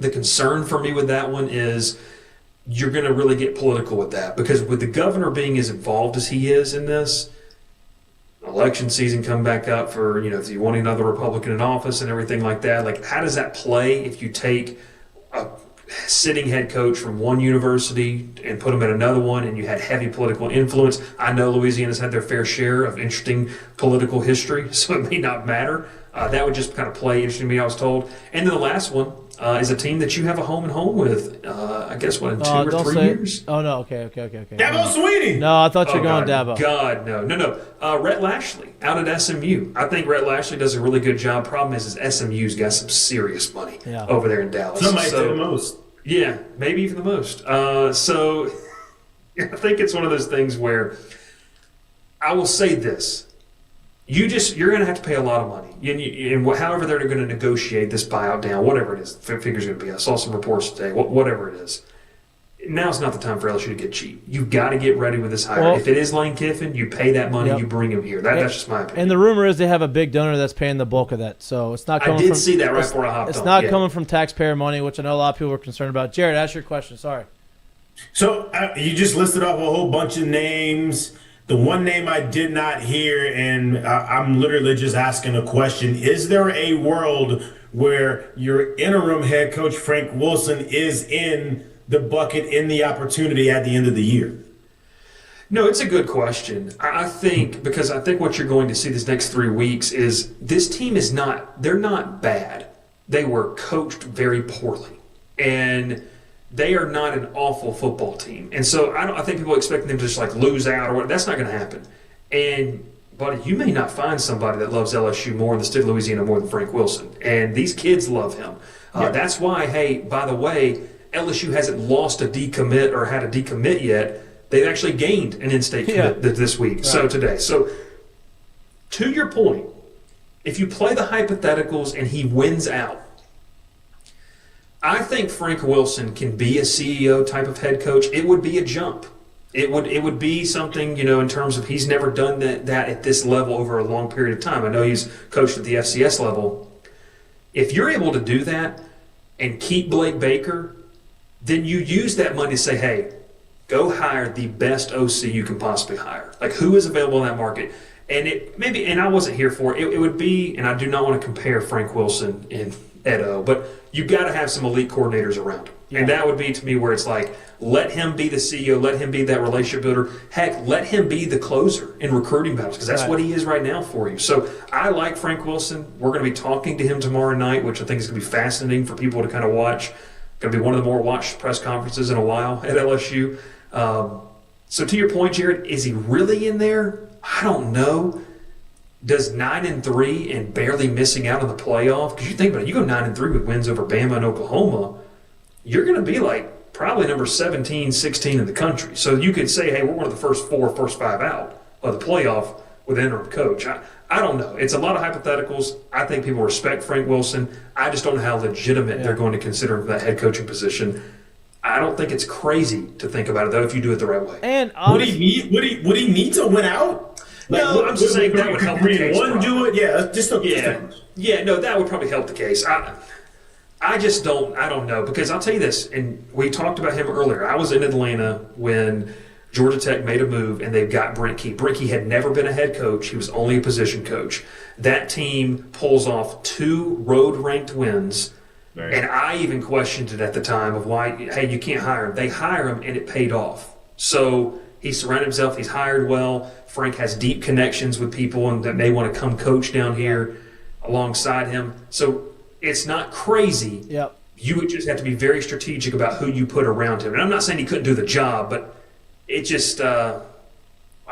The concern for me with that one is you're going to really get political with that, because with the governor being as involved as he is in this, election season come back up for, if you want another Republican in office and everything like that, like how does that play if you take a sitting head coach from one university and put him at another one and you had heavy political influence? I know Louisiana's had their fair share of interesting political history, so it may not matter. That would just kind of play interesting to me, I was told. And then the last one is a team that you have a home and home with, I guess, in 2 or 3 years? Oh, no, okay. Dabo Swinney! No, I thought you were going Dabo. God, no. Rhett Lashley out at SMU. I think Rhett Lashley does a really good job. Problem is SMU's got some serious money over there in Dallas. Some might say the most. Yeah, maybe even the most. So I think it's one of those things where I will say this. You're going to have to pay a lot of money. And however they're going to negotiate this buyout down, whatever it is, the figure's going to be. I saw some reports today, whatever it is. Now's not the time for LSU to get cheap. You've got to get ready with this hire. Well, if it is Lane Kiffin, you pay that money, you bring him here. That's just my opinion. And the rumor is they have a big donor that's paying the bulk of that. So it's not coming I did see that right before I hopped on. It's not coming from taxpayer money, which I know a lot of people were concerned about. Jared, ask your question. Sorry. So you just listed off a whole bunch of names. The one name I did not hear, and I'm literally just asking a question, is there a world where your interim head coach, Frank Wilson, is in the bucket in the opportunity at the end of the year? No, it's a good question. I think what you're going to see this next 3 weeks is this team they're not bad. They were coached very poorly. And they are not an awful football team. And so I think people expect them to just lose out or whatever. That's not going to happen. And, buddy, you may not find somebody that loves LSU more in the state of Louisiana more than Frank Wilson. And these kids love him. That's why, hey, by the way, LSU hasn't lost a decommit or had a decommit yet, They actually gained an in-state commit this week, Right. today. So, to your point, if you play the hypotheticals and he wins out, I think Frank Wilson can be a CEO type of head coach. It would be a jump. It would be something, in terms of he's never done that at this level over a long period of time. I know he's coached at the FCS level. If you're able to do that and keep Blake Baker, then you use that money to say, hey, go hire the best OC you can possibly hire. Like, who is available in that market? And and I wasn't here for it. It would be, and I do not want to compare Frank Wilson and Edo, but you've got to have some elite coordinators around him. Yeah. And that would be, to me, where it's like, let him be the CEO, let him be that relationship builder. Heck, let him be the closer in recruiting battles, because that's what he is right now for you. So I like Frank Wilson. We're going to be talking to him tomorrow night, which I think is going to be fascinating for people to kind of watch. Going to be one of the more watched press conferences in a while at LSU. So to your point, Jared, is he really in there? I don't know. Does 9-3 and barely missing out on the playoff? Because you think about it, you go 9-3 with wins over Bama and Oklahoma, you're going to be like probably number 17, 16 in the country. So you could say, hey, we're one of the first 5 out of the playoff with an interim coach. I don't know. It's a lot of hypotheticals. I think people respect Frank Wilson. I just don't know how legitimate they're going to consider him for that head coaching position. I don't think it's crazy to think about it, though, if you do it the right way. And would he need to win out? Like, no, I'm just saying that would help the case. Do it, no, that would probably help the case. I just don't. I don't know, because I'll tell you this, and we talked about him earlier. I was in Atlanta when Georgia Tech made a move, and they've got Brent Key. Brent Key had never been a head coach; he was only a position coach. That team pulls off 2 road-ranked wins. Right. And I even questioned it at the time of why, hey, you can't hire him. They hire him, and it paid off. So he surrounded himself. He's hired well. Frank has deep connections with people and that may want to come coach down here alongside him. So it's not crazy. Yep. You would just have to be very strategic about who you put around him. And I'm not saying he couldn't do the job, but it just I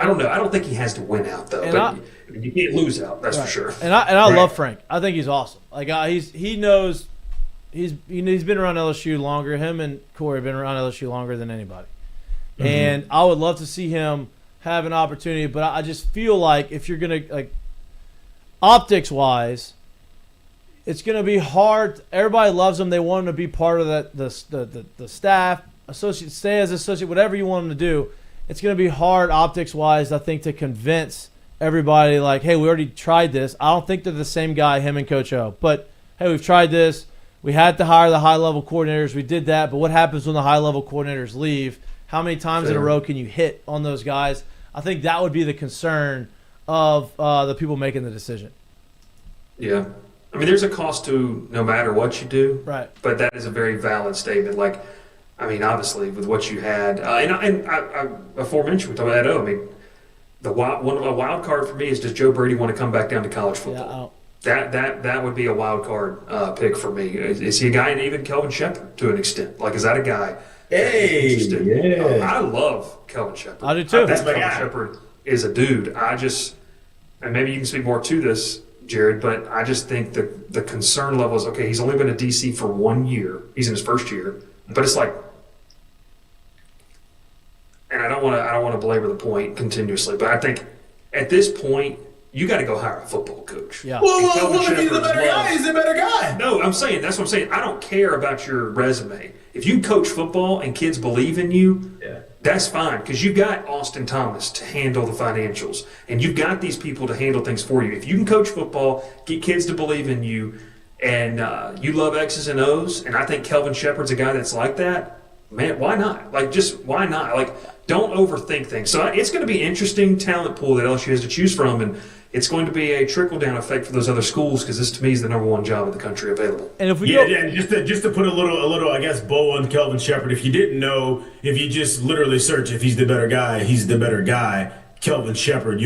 don't know. I don't think he has to win out, though. But you can't lose out, that's for sure. And I love Frank. I think he's awesome. Like he knows. He's been around LSU longer. Him and Corey have been around LSU longer than anybody. Mm-hmm. And I would love to see him have an opportunity, but I just feel like if you're going to, like, optics-wise, it's going to be hard. Everybody loves him. They want him to be part of the staff, associate, stay as associate, whatever you want him to do. It's going to be hard optics-wise, I think, to convince everybody, like, hey, we already tried this. I don't think they're the same guy, him and Coach O. But, hey, we've tried this. We had to hire the high-level coordinators. We did that. But what happens when the high-level coordinators leave? How many times in a row can you hit on those guys? I think that would be the concern of the people making the decision. Yeah. I mean, there's a cost to no matter what you do. Right. But that is a very valid statement. Like, I mean, obviously, with what you had. And I aforementioned, we talked about Edo. I mean, a wild card for me is, does Joe Brady want to come back down to college football? That would be a wild card pick for me. Is he a guy, and even Kelvin Shepard to an extent? Like, is that a guy? Hey, yeah. I love Kelvin Shepard. I do too. That's my guy. Shepard is a dude. And maybe you can speak more to this, Jared, but I just think the concern level is, okay, he's only been a DC for 1 year. He's in his first year. But it's like, and I don't want to belabor the point continuously, but I think at this point, you got to go hire a football coach. Yeah. Well, if he's a better guy, he's a better guy. No, that's what I'm saying. I don't care about your resume. If you coach football and kids believe in you, that's fine, because you've got Austin Thomas to handle the financials, and you've got these people to handle things for you. If you can coach football, get kids to believe in you, and you love X's and O's, and I think Kelvin Shepard's a guy that's like that, man, why not? Like, just why not? Like, don't overthink things. So it's going to be an interesting talent pool that LSU has to choose from, and it's going to be a trickle-down effect for those other schools, because this, to me, is the number one job in the country available. And if we just to put a little, I guess, bow on Kelvin Shepard. If you didn't know, if you just literally search if he's the better guy, he's the better guy. Kelvin Shepard,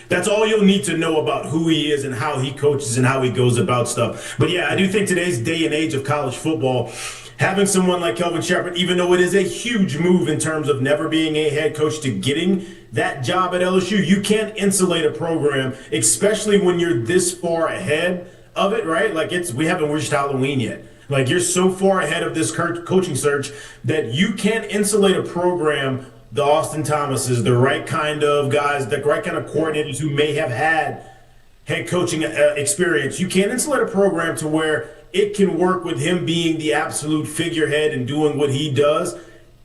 that's all you'll need to know about who he is and how he coaches and how he goes about stuff. But yeah, I do think today's day and age of college football, having someone like Kelvin Shepard, even though it is a huge move in terms of never being a head coach to getting that job at LSU, you can't insulate a program, especially when you're this far ahead of it, right? Like, we haven't reached Halloween yet. Like, you're so far ahead of this coaching search that you can't insulate a program the Austin Thomases, the right kind of guys, the right kind of coordinators who may have had head coaching experience. You can't insulate a program to where it can work with him being the absolute figurehead and doing what he does.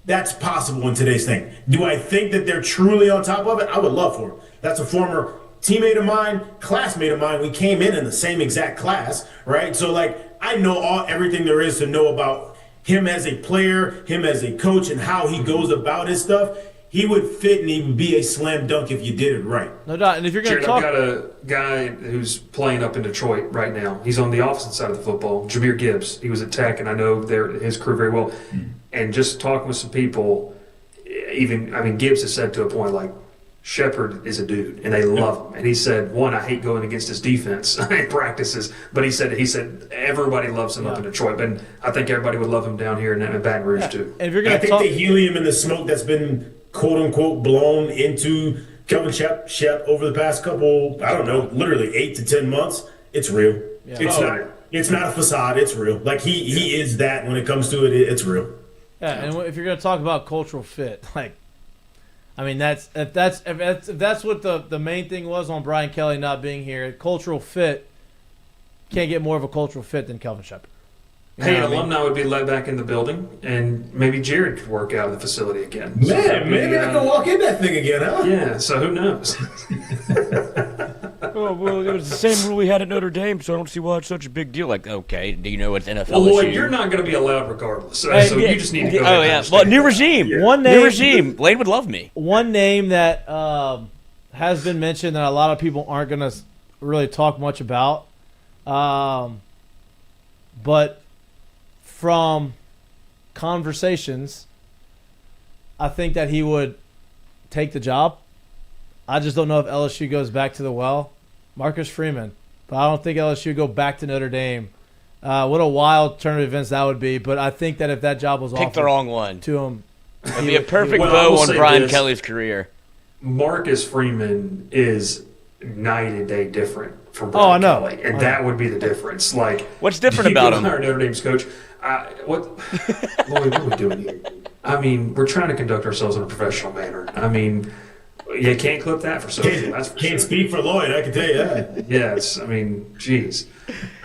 That's possible in today's thing. Do I think that they're truly on top of it? I would love for him. That's a former teammate of mine, classmate of mine. We came in the same exact class, right? So, like, I know everything there is to know about him as a player, him as a coach, and how he goes about his stuff. He would fit and he would be a slam dunk if you did it right. No doubt. And if you're going to talk, I've got a guy who's playing up in Detroit right now. He's on the opposite side of the football. Jameer Gibbs. He was at Tech, and I know his career very well. And just talking with some people, Gibbs has said to a point like, Shepard is a dude, and they love him. And he said, one, I hate going against his defense in practices, but he said everybody loves him up in Detroit, but I think everybody would love him down here in Baton Rouge too. And if you're I think the helium and the smoke that's been quote unquote blown into Kelvin Shep over the past couple, I don't know, literally 8 to 10 months, it's real. Yeah. It's not a facade. It's real. Like he is that when it comes to it. It's real. Yeah, and if you're going to talk about cultural fit, like, I mean, if that's what the main thing was on Brian Kelly not being here, cultural fit, can't get more of a cultural fit than Kelvin Shepard. Hey, alumni would be let back in the building, and maybe Jared could work out of the facility again. Maybe I can walk in that thing again, huh? Yeah, so who knows? Oh, well, it was the same rule we had at Notre Dame, so I don't see why it's such a big deal. Like, okay, do you know what's NFL? Well, Lloyd, you're not going to be allowed regardless, so you just need to go ahead and understand. Well, new regime. Yeah. New regime. Blaine would love me. One name that has been mentioned that a lot of people aren't going to really talk much about, but from conversations, I think that he would take the job. I just don't know if LSU goes back to the well. Marcus Freeman. But I don't think LSU would go back to Notre Dame. What a wild turn of events that would be. But I think that if that job was offered the wrong one to him, it'd be a perfect bow on Brian Kelly's career. Marcus Freeman is night and day different from Brian Kelly, and that would be the difference. Like, what's different about him? Our Notre Dame's coach. Lloyd, what are we doing here? I mean, we're trying to conduct ourselves in a professional manner. I mean, you can't clip that for social. Can't speak for Lloyd, I can tell you that. Yes, I mean, geez.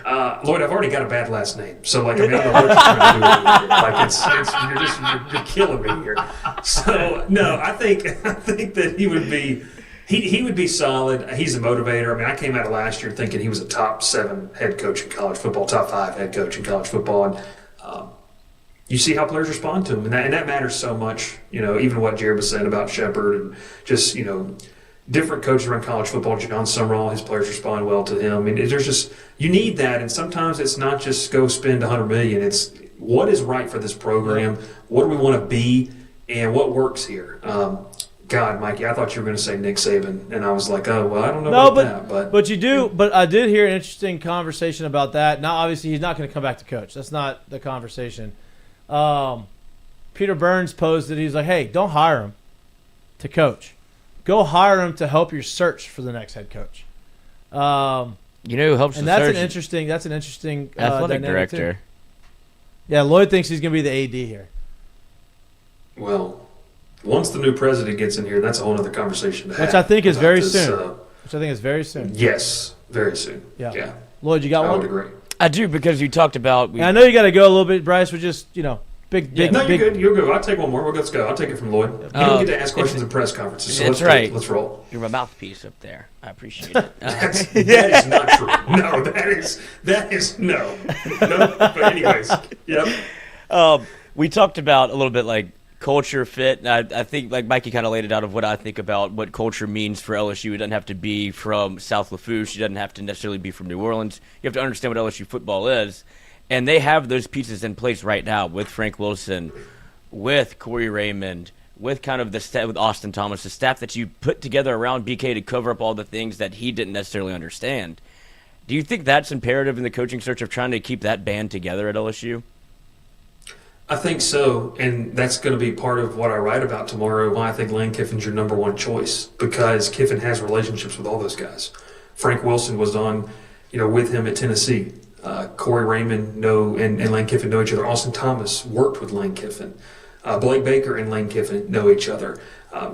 Lloyd, I've already got a bad last name, so I don't know what you're trying to do with it. Like you're killing me here. So no, I think that he would be. He would be solid. He's a motivator. I mean, I came out of last year thinking he was a top 7 head coach in college football, top 5 head coach in college football, and you see how players respond to him, and that matters so much. Even what Jared was saying about Shepard, and just different coaches around college football. John Summerall, his players respond well to him. I mean, there's just you need that, and sometimes it's not just go spend $100 million. It's what is right for this program. What do we want to be, and what works here. God, Mikey, I thought you were going to say Nick Saban, and I was like, oh, well, I don't know about that. But you do. But I did hear an interesting conversation about that. Now, obviously, he's not going to come back to coach. That's not the conversation. Peter Burns posed it. He's like, hey, don't hire him to coach. Go hire him to help your search for the next head coach. Who helps and the that's search? That's an interesting athletic director. Too. Yeah, Lloyd thinks he's going to be the AD here. Well, once the new president gets in here, that's a whole other conversation to have. Which I think is very soon. Yes, very soon. Yeah. Lloyd, you got one? I would agree. I do, because you talked about. I know you got to go a little bit, Bryce. We're just big. No, you're good. You're good. I'll take one more. Let's go. I'll take it from Lloyd. You don't get to ask questions in press conferences. So that's right. Let's roll. You're my mouthpiece up there. I appreciate it. That is not true. No, that is no. No. But anyways, yep. We talked about a little bit like culture fit. And I think like Mikey kind of laid it out of what I think about what culture means for LSU. It doesn't have to be from South Lafourche. It doesn't have to necessarily be from New Orleans. You have to understand what LSU football is. And they have those pieces in place right now with Frank Wilson, with Corey Raymond, with kind of the staff with Austin Thomas, the staff that you put together around BK to cover up all the things that he didn't necessarily understand. Do you think that's imperative in the coaching search of trying to keep that band together at LSU? I think so, and that's going to be part of what I write about tomorrow, why I think Lane Kiffin's your number one choice, because Kiffin has relationships with all those guys. Frank Wilson was on, with him at Tennessee. Corey Raymond and Lane Kiffin know each other. Austin Thomas worked with Lane Kiffin. Blake Baker and Lane Kiffin know each other.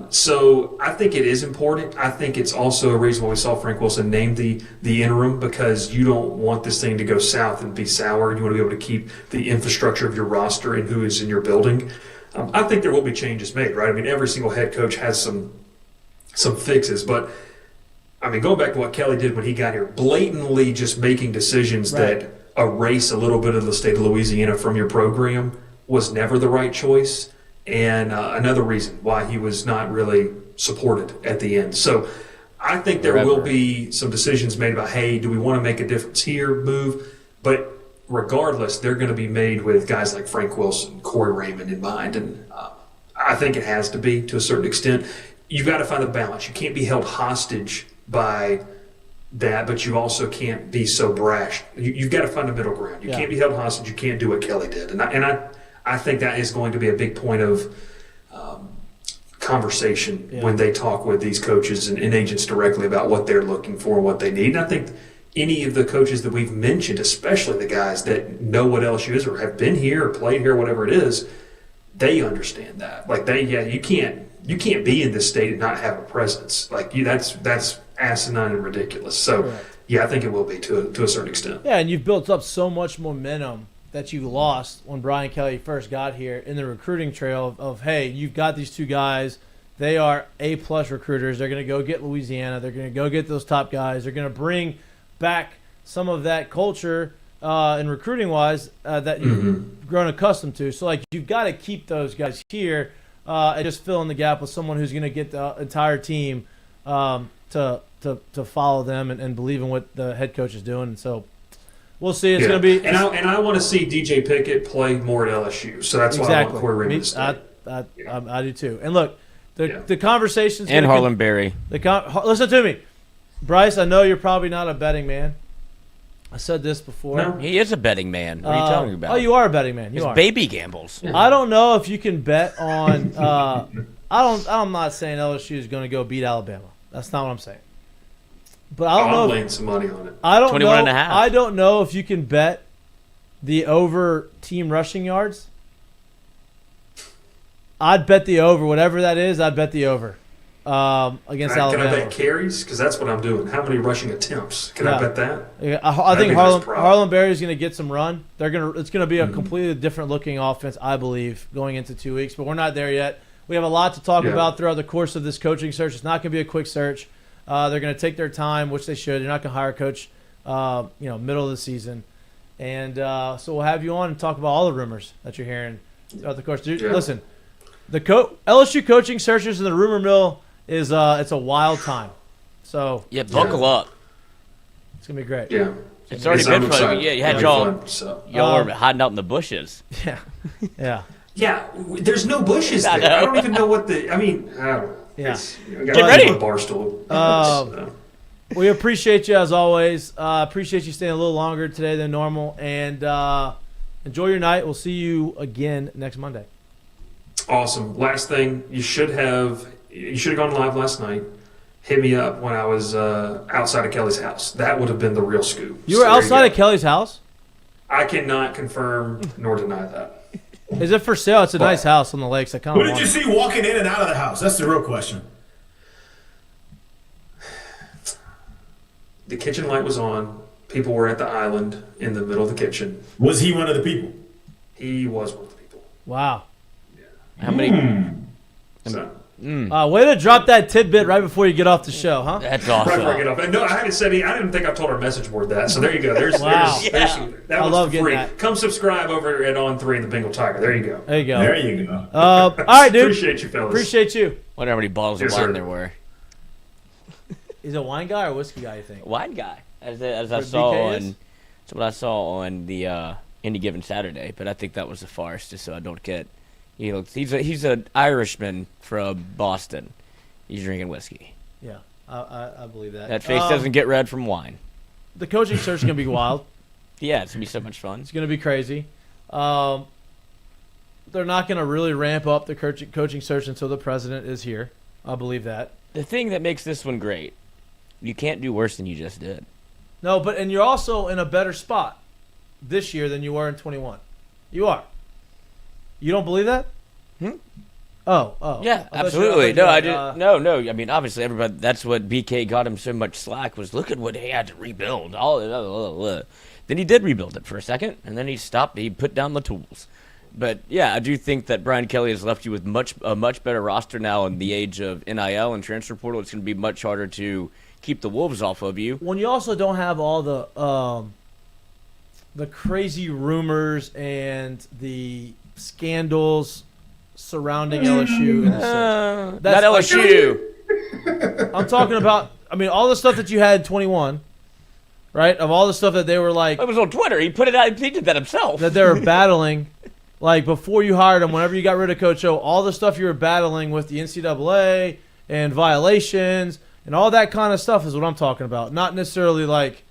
So I think it is important. I think it's also a reason why we saw Frank Wilson name the interim, because you don't want this thing to go south and be sour. You want to be able to keep the infrastructure of your roster and who is in your building. I think there will be changes made, right? I mean, every single head coach has some fixes, but I mean, going back to what Kelly did when he got here, blatantly just making decisions that erase a little bit of the state of Louisiana from your program was never the right choice, and another reason why he was not really supported at the end. So I think there will be some decisions made about, hey, do we want to make a difference here, move? But regardless, they're going to be made with guys like Frank Wilson, Corey Raymond in mind, and I think it has to be to a certain extent. You've got to find a balance. You can't be held hostage by that, but you also can't be so brash. You've got to find a middle ground. You can't be held hostage. You can't do what Kelly did. And I think that is going to be a big point of conversation when they talk with these coaches and agents directly about what they're looking for and what they need. And I think any of the coaches that we've mentioned, especially the guys that know what LSU is or have been here or played here, whatever it is, they understand that. Like you can't be in this state and not have a presence. Like that's asinine and ridiculous. So I think it will be to a certain extent. Yeah, and you've built up so much momentum that you lost when Brian Kelly first got here in the recruiting trail of hey, you've got these two guys. They are A-plus recruiters. They're going to go get Louisiana. They're going to go get those top guys. They're going to bring back some of that culture in recruiting-wise that you've grown accustomed to. So, like, you've got to keep those guys here and just fill in the gap with someone who's going to get the entire team to follow them and believe in what the head coach is doing. And so we'll see. It's going to be – And I want to see DJ Pickett play more at LSU. So that's why I want Corey Raymond to stay. I do too. And look, the conversation's and Harlan Berry. Listen to me. Bryce, I know you're probably not a betting man. I said this before. No, he is a betting man. What are you talking about? Oh, you are a betting man. You are. Baby gambles. I don't know if you can bet on I'm not saying LSU is going to go beat Alabama. That's not what I'm saying. But I don't know. I'm laying some money on it. I don't 21 know. and a half. I don't know if you can bet the over team rushing yards. I'd bet the over. Whatever that is, I'd bet the over. Against Alabama. Can I bet carries? Because that's what I'm doing. How many rushing attempts? Can I bet that? Yeah, I think Harlan Berry is going to get some run. It's going to be a completely different looking offense, I believe, going into 2 weeks. But we're not there yet. We have a lot to talk about throughout the course of this coaching search. It's not going to be a quick search. They're going to take their time, which they should. They're not going to hire a coach, middle of the season. And so we'll have you on and talk about all the rumors that you're hearing throughout the course. Dude, listen, the LSU coaching searches in the rumor mill is it's a wild time. So buckle up. It's gonna be great. Yeah, it's already been fun. Yeah, you had y'all were hiding out in the bushes. Yeah. There's no bushes there. I don't even know what the. I mean, I don't know. Yeah. Get ready. Barstool. We appreciate you as always. Appreciate you staying a little longer today than normal, and enjoy your night. We'll see you again next Monday. Awesome. Last thing, you should have gone live last night. Hit me up when I was outside of Kelly's house. That would have been the real scoop. You were outside of Kelly's house? I cannot confirm nor deny that. Is it for sale? It's a nice house on the lakes. I kind of. Who did you see walking in and out of the house? That's the real question. The kitchen light was on. People were at the island in the middle of the kitchen. Was he one of the people? He was one of the people. Wow. How many? Way to drop that tidbit right before you get off the show, huh? That's awesome. Right before I get off. No, I haven't said I didn't think I've told our message board that. So there you go. There's that I one's love getting free. that. Come subscribe over at On3 and the Bengal Tiger. There you go. There you go. There you go. All right, dude. Appreciate you, fellas. Appreciate you. Wonder how many bottles of wine there were. He's a wine guy or whiskey guy, you think? Wine guy. As I saw on, that's what I saw on the Any Given Saturday. But I think that was a farce, just so I don't get. He's an Irishman from Boston. He's drinking whiskey. Yeah, I believe that. That face doesn't get red from wine. The coaching search is going to be wild. Yeah, it's going to be so much fun. It's going to be crazy. They're not going to really ramp up the coaching search until the president is here. I believe that. The thing that makes this one great, you can't do worse than you just did. No, and you're also in a better spot this year than you were in 21. You are. You don't believe that? Oh. Yeah, I thought absolutely. you No, were I like, didn't. No. I mean, obviously, everybody. That's what BK got him so much slack was. Look at what he had to rebuild. Then he did rebuild it for a second, and then he stopped. He put down the tools. But yeah, I do think that Brian Kelly has left you with a much better roster now in the age of NIL and transfer portal. It's going to be much harder to keep the wolves off of you. When you also don't have all the crazy rumors and the scandals surrounding LSU in the sense. Not LSU. I'm talking about, all the stuff that you had in 21, right? Of all the stuff that they were like. It was on Twitter. He put it out. He did that himself. That they were battling. Like, before you hired him, whenever you got rid of Coach O, all the stuff you were battling with the NCAA and violations and all that kind of stuff is what I'm talking about. Not necessarily, like,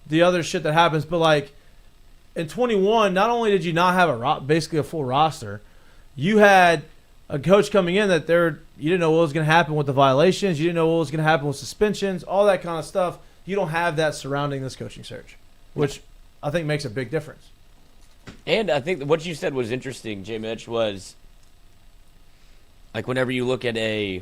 the other shit that happens, but, like, in 21, not only did you not have basically a full roster, you had a coach coming in that you didn't know what was going to happen with the violations. You didn't know what was going to happen with suspensions, all that kind of stuff. You don't have that surrounding this coaching search, which I think makes a big difference. And I think what you said was interesting, J. Mitch, was like whenever you look at a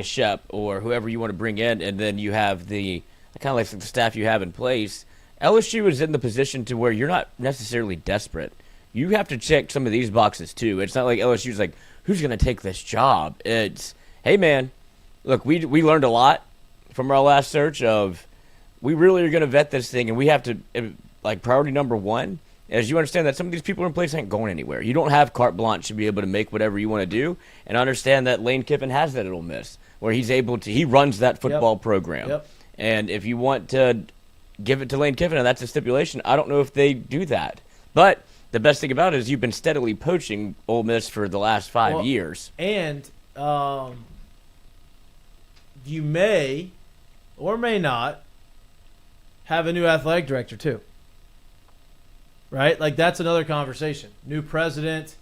Shep or whoever you want to bring in, and then you have the kind of like the staff you have in place, LSU is in the position to where you're not necessarily desperate. You have to check some of these boxes too. It's not like LSU's like, who's going to take this job? It's, hey man, look, we learned a lot from our last search of we really are going to vet this thing, and we have to, like, priority number one, as you understand that some of these people in place ain't going anywhere. You don't have carte blanche to be able to make whatever you want to do, and understand that Lane Kiffin has that at Ole Miss, where he runs that football program. Yep. And if you want to give it to Lane Kiffin, and that's a stipulation, I don't know if they do that. But the best thing about it is you've been steadily poaching Ole Miss for the last 5 years. And you may or may not have a new athletic director too. Right? Like, that's another conversation. New president,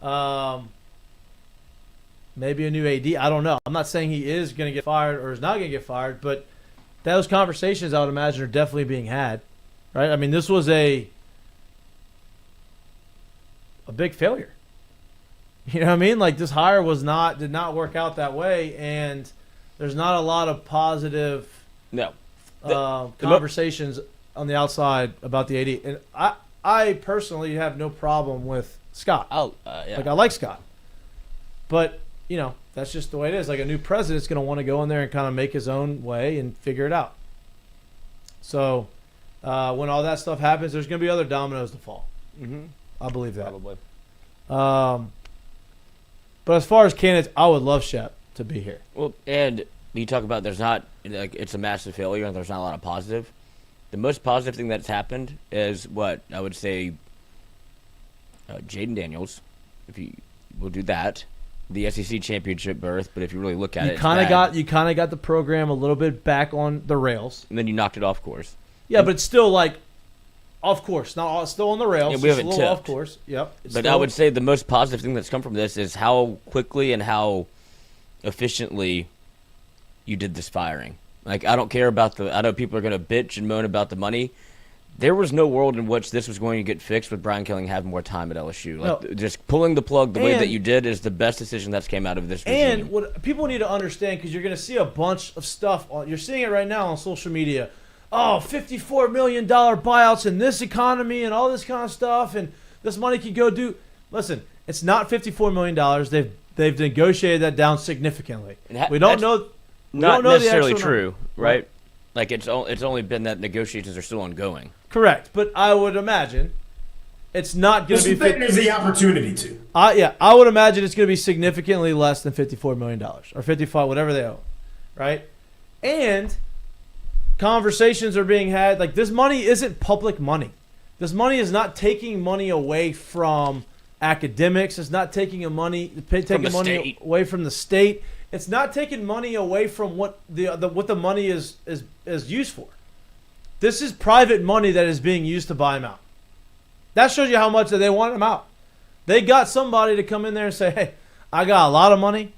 maybe a new AD. I don't know. I'm not saying he is going to get fired or is not going to get fired, but those conversations, I would imagine, are definitely being had. Right? I mean, this was a big failure. You know what I mean? Like, this hire did not work out that way, and there's not a lot of positive conversations on the outside about the AD. And I personally have no problem with Scott. Yeah. Like, I like Scott. But, that's just the way it is. Like, a new president's going to want to go in there and kind of make his own way and figure it out. So, when all that stuff happens, there's going to be other dominoes to fall. Mm-hmm. I believe that. Probably. But as far as candidates, I would love Shep to be here. Well, and you talk about it's a massive failure and there's not a lot of positive. The most positive thing that's happened is what I would say Jaden Daniels, if you will do that, the SEC championship berth. But if you really look at it, you kind of got the program a little bit back on the rails, and then you knocked it off course. Yeah, but it's still like off course, not all, still on the rails. Yeah, we haven't tipped. Off course. Yep. But I would say the most positive thing that's come from this is how quickly and how efficiently you did this firing. Like, I don't care about I know people are going to bitch and moan about the money. There was no world in which this was going to get fixed with Brian Kelly having more time at LSU. Like, just pulling the plug the way that you did is the best decision that's came out of this regime. And what people need to understand, because you're going to see a bunch of stuff. You're seeing it right now on social media. Oh, $54 million buyouts in this economy and all this kind of stuff, and this money could go do. Listen, it's not $54 million. They've negotiated that down significantly. We don't know. Not necessarily true, right? Like, it's only been that negotiations are still ongoing. Correct, but I would imagine it's not going to be. There's the opportunity to. I would imagine it's going to be significantly less than $54 million or 55, whatever they owe, right? And conversations are being had. Like, this money isn't public money. This money is not taking money away from academics. It's not taking money away from the state. It's not taking money away from what the money is used for. This is private money that is being used to buy him out. That shows you how much that they want him out. They got somebody to come in there and say, "Hey, I got a lot of money,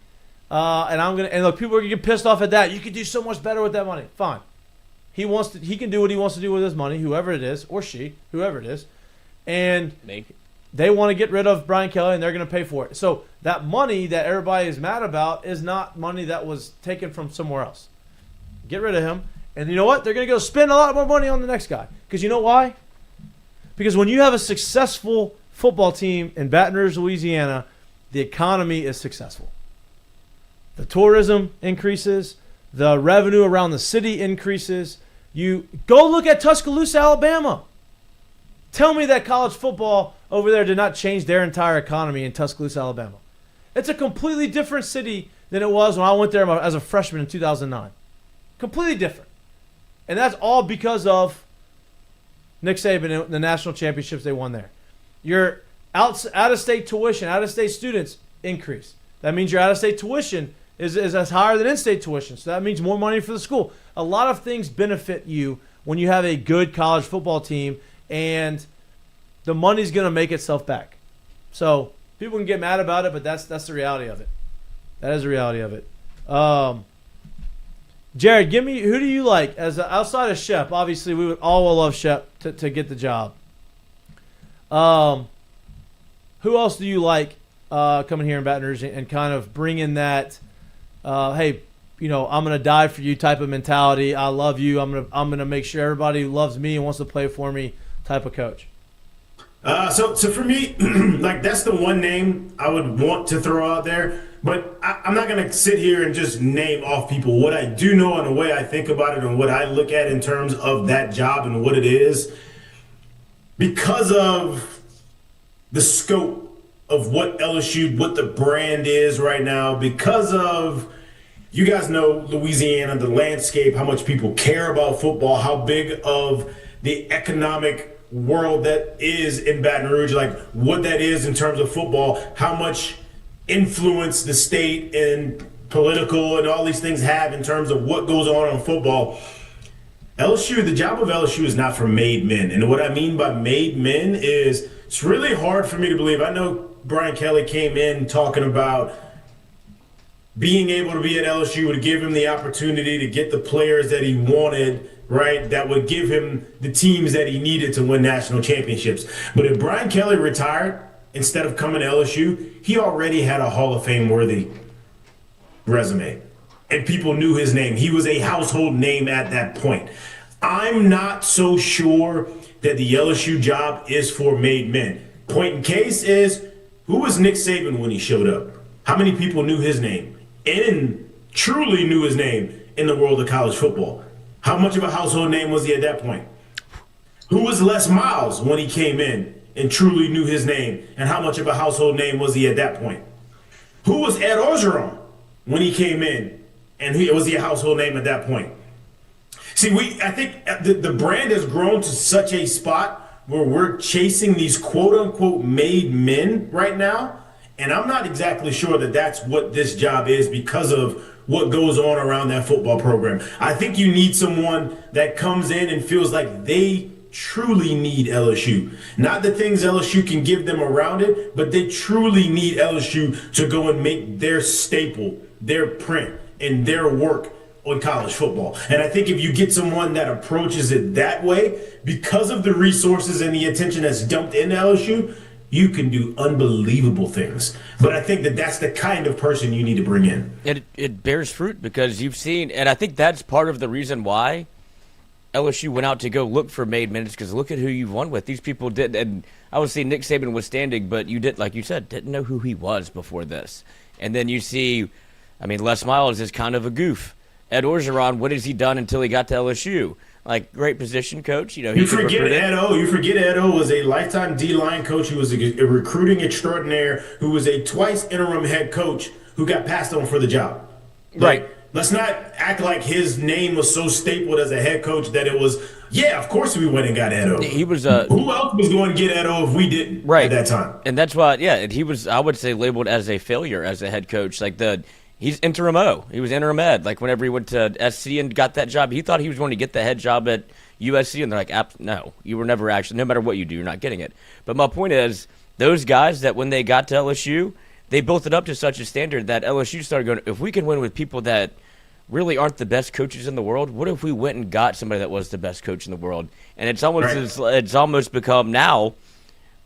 and look, people are gonna get pissed off at that. You could do so much better with that money. Fine. He can do what he wants to do with his money, whoever it is, or she, whoever it is, and they want to get rid of Brian Kelly, and they're going to pay for it. So that money that everybody is mad about is not money that was taken from somewhere else. Get rid of him. And you know what? They're going to go spend a lot more money on the next guy. Because you know why? Because when you have a successful football team in Baton Rouge, Louisiana, the economy is successful. The tourism increases. The revenue around the city increases. You go look at Tuscaloosa, Alabama. Tell me that college football over there did not change their entire economy in Tuscaloosa, Alabama. It's a completely different city than it was when I went there as a freshman in 2009. Completely different. And that's all because of Nick Saban and the national championships they won there. Your out-of-state tuition, out-of-state students increase. That means your out-of-state tuition is higher than in-state tuition. So that means more money for the school. A lot of things benefit you when you have a good college football team, and the money's going to make itself back. So people can get mad about it, but that's the reality of it. That is the reality of it. Jared, give me, who do you like as outside of Shep? Obviously, we would all love Shep to get the job. Who else do you like coming here in Baton Rouge and kind of bringing that, hey, you know, I'm gonna die for you type of mentality. I love you. I'm gonna make sure everybody loves me and wants to play for me type of coach. So for me, like that's the one name I would want to throw out there. But I'm not going to sit here and just name off people. What I do know and the way I think about it and what I look at in terms of that job and what it is, because of the scope of what LSU, what the brand is right now, because of, you guys know Louisiana, the landscape, how much people care about football, how big of the economic world that is in Baton Rouge, like what that is in terms of football, how much influence the state and political and all these things have in terms of what goes on football. LSU, the job of LSU is not for made men. And what I mean by made men is it's really hard for me to believe. I know Brian Kelly came in talking about being able to be at LSU would give him the opportunity to get the players that he wanted, right? That would give him the teams that he needed to win national championships. But if Brian Kelly retired, instead of coming to LSU, he already had a Hall of Fame worthy resume. And people knew his name. He was a household name at that point. I'm not so sure that the LSU job is for made men. Point in case is, who was Nick Saban when he showed up? How many people knew his name and truly knew his name in the world of college football? How much of a household name was he at that point? Who was Les Miles when he came in and truly knew his name, and how much of a household name was he at that point? Who was Ed Orgeron when he came in, and was he a household name at that point? See, I think the brand has grown to such a spot where we're chasing these quote-unquote made men right now, and I'm not exactly sure that that's what this job is because of what goes on around that football program. I think you need someone that comes in and feels like they truly need LSU. Not the things LSU can give them around it, but they truly need LSU to go and make their staple, their print, and their work on college football. And I think if you get someone that approaches it that way, because of the resources and the attention that's dumped into LSU, you can do unbelievable things. But I think that that's the kind of person you need to bring in. It bears fruit because you've seen, and I think that's part of the reason why LSU went out to go look for made minutes, because look at who you've won with. These people did, and I would say Nick Saban was standing, but you did, like you said, didn't know who he was before this. And then you see, I mean, Les Miles is kind of a goof. Ed Orgeron, what has he done until he got to LSU? Like, great position coach. You know, you forget Ed O. You forget Ed O was a lifetime D-line coach who was a recruiting extraordinaire, who was a twice interim head coach who got passed on for the job. Right. Let's not act like his name was so stapled as a head coach that it was, yeah, of course we went and got Ed O. He was who else was going to get Ed O if we didn't at that time? And that's why, yeah, he was, I would say, labeled as a failure as a head coach. Like, he's interim O. He was interim ed. Like, whenever he went to SC and got that job, he thought he was going to get the head job at USC, and they're like, no, you were never actually, no matter what you do, you're not getting it. But my point is, those guys that when they got to LSU, they built it up to such a standard that LSU started going, if we can win with people that really aren't the best coaches in the world, what if we went and got somebody that was the best coach in the world? And it's almost it's almost become now,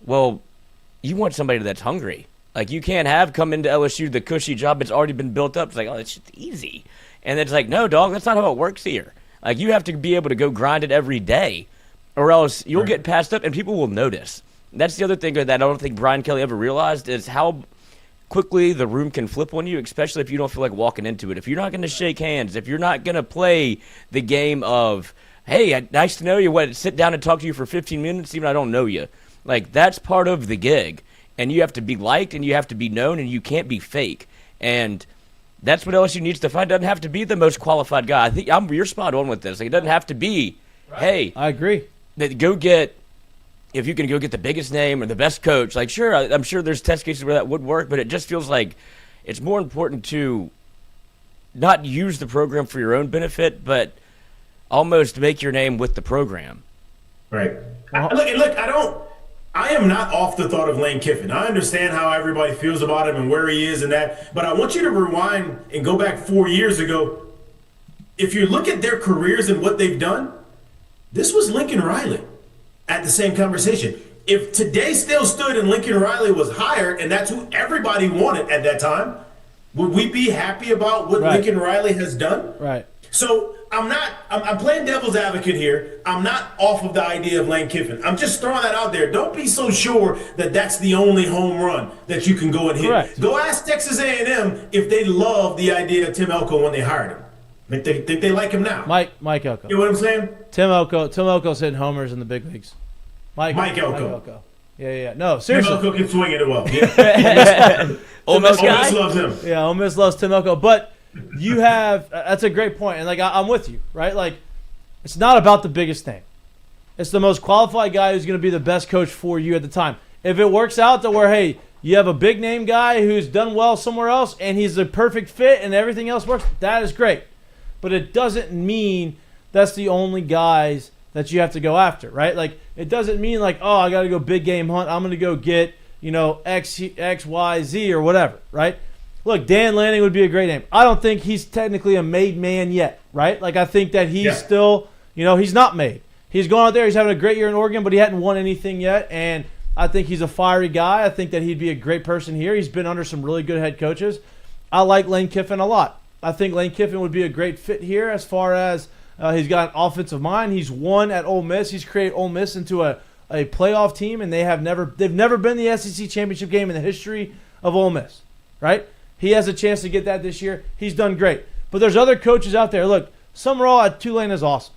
well, you want somebody that's hungry. Like, you can't have come into LSU, the cushy job, it's already been built up. It's like, oh, it's just easy. And it's like, no, dog, that's not how it works here. Like, you have to be able to go grind it every day, or else you'll get passed up and people will notice. That's the other thing that I don't think Brian Kelly ever realized is how quickly the room can flip on you, especially if you don't feel like walking into it. If you're not going to shake hands, if you're not going to play the game of, hey, nice to know you, sit down and talk to you for 15 minutes even I don't know you. Like, that's part of the gig. And you have to be liked and you have to be known and you can't be fake. And that's what LSU needs to find. It doesn't have to be the most qualified guy. I think you're spot on with this. Like, it doesn't have to be, hey. I agree. If you can go get the biggest name or the best coach, like, sure, I'm sure there's test cases where that would work, but it just feels like it's more important to not use the program for your own benefit, but almost make your name with the program. Right. I am not off the thought of Lane Kiffin. I understand how everybody feels about him and where he is and that, but I want you to rewind and go back 4 years ago. If you look at their careers and what they've done, this was Lincoln Riley at the same conversation. If today still stood and Lincoln Riley was hired and that's who everybody wanted at that time, would we be happy about what Lincoln Riley has done? Right. So I'm playing devil's advocate here. I'm not off of the idea of Lane Kiffin. I'm just throwing that out there. Don't be so sure that that's the only home run that you can go and hit. Correct. Go ask Texas A&M if they love the idea of Tim Elko when they hired him. Think they like him now. Mike Elko. You know what I'm saying? Tim Elko's hitting homers in the big leagues. Mike Elko. Yeah. No, seriously. Tim Elko can swing it well. Yeah. Ole Miss guy? Ole Miss loves him. Yeah, Ole Miss loves Tim Elko. But you have – that's a great point. And, like, I'm with you, right? Like, it's not about the biggest name. It's the most qualified guy who's going to be the best coach for you at the time. If it works out to where, hey, you have a big-name guy who's done well somewhere else and he's the perfect fit and everything else works, that is great. But it doesn't mean that's the only guys that you have to go after, right? Like, it doesn't mean like, oh, I got to go big game hunt. I'm going to go get, X, Y, Z or whatever, right? Look, Dan Lanning would be a great name. I don't think he's technically a made man yet, right? Like, I think that he's still, he's not made. He's going out there. He's having a great year in Oregon, but he hadn't won anything yet. And I think he's a fiery guy. I think that he'd be a great person here. He's been under some really good head coaches. I like Lane Kiffin a lot. I think Lane Kiffin would be a great fit here as far as he's got an offensive mind. He's won at Ole Miss. He's created Ole Miss into a playoff team, and they've never been the SEC championship game in the history of Ole Miss, right? He has a chance to get that this year. He's done great. But there's other coaches out there. Look, Summerall at Tulane is awesome.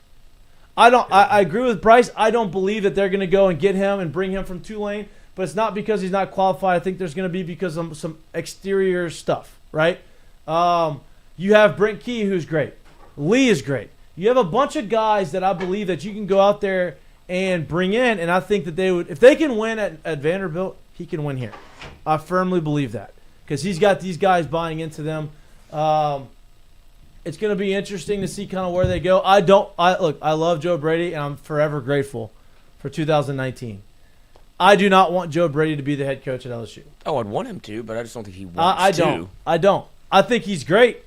I agree with Bryce. I don't believe that they're going to go and get him and bring him from Tulane, but it's not because he's not qualified. I think there's going to be because of some exterior stuff, right? You have Brent Key, who's great. Lee is great. You have a bunch of guys that I believe that you can go out there and bring in, and I think that they would, if they can win at Vanderbilt, he can win here. I firmly believe that because he's got these guys buying into them. It's going to be interesting to see kind of where they go. I love Joe Brady, and I'm forever grateful for 2019. I do not want Joe Brady to be the head coach at LSU. Oh, I'd want him to, but I just don't think he wants to. I don't. I think he's great.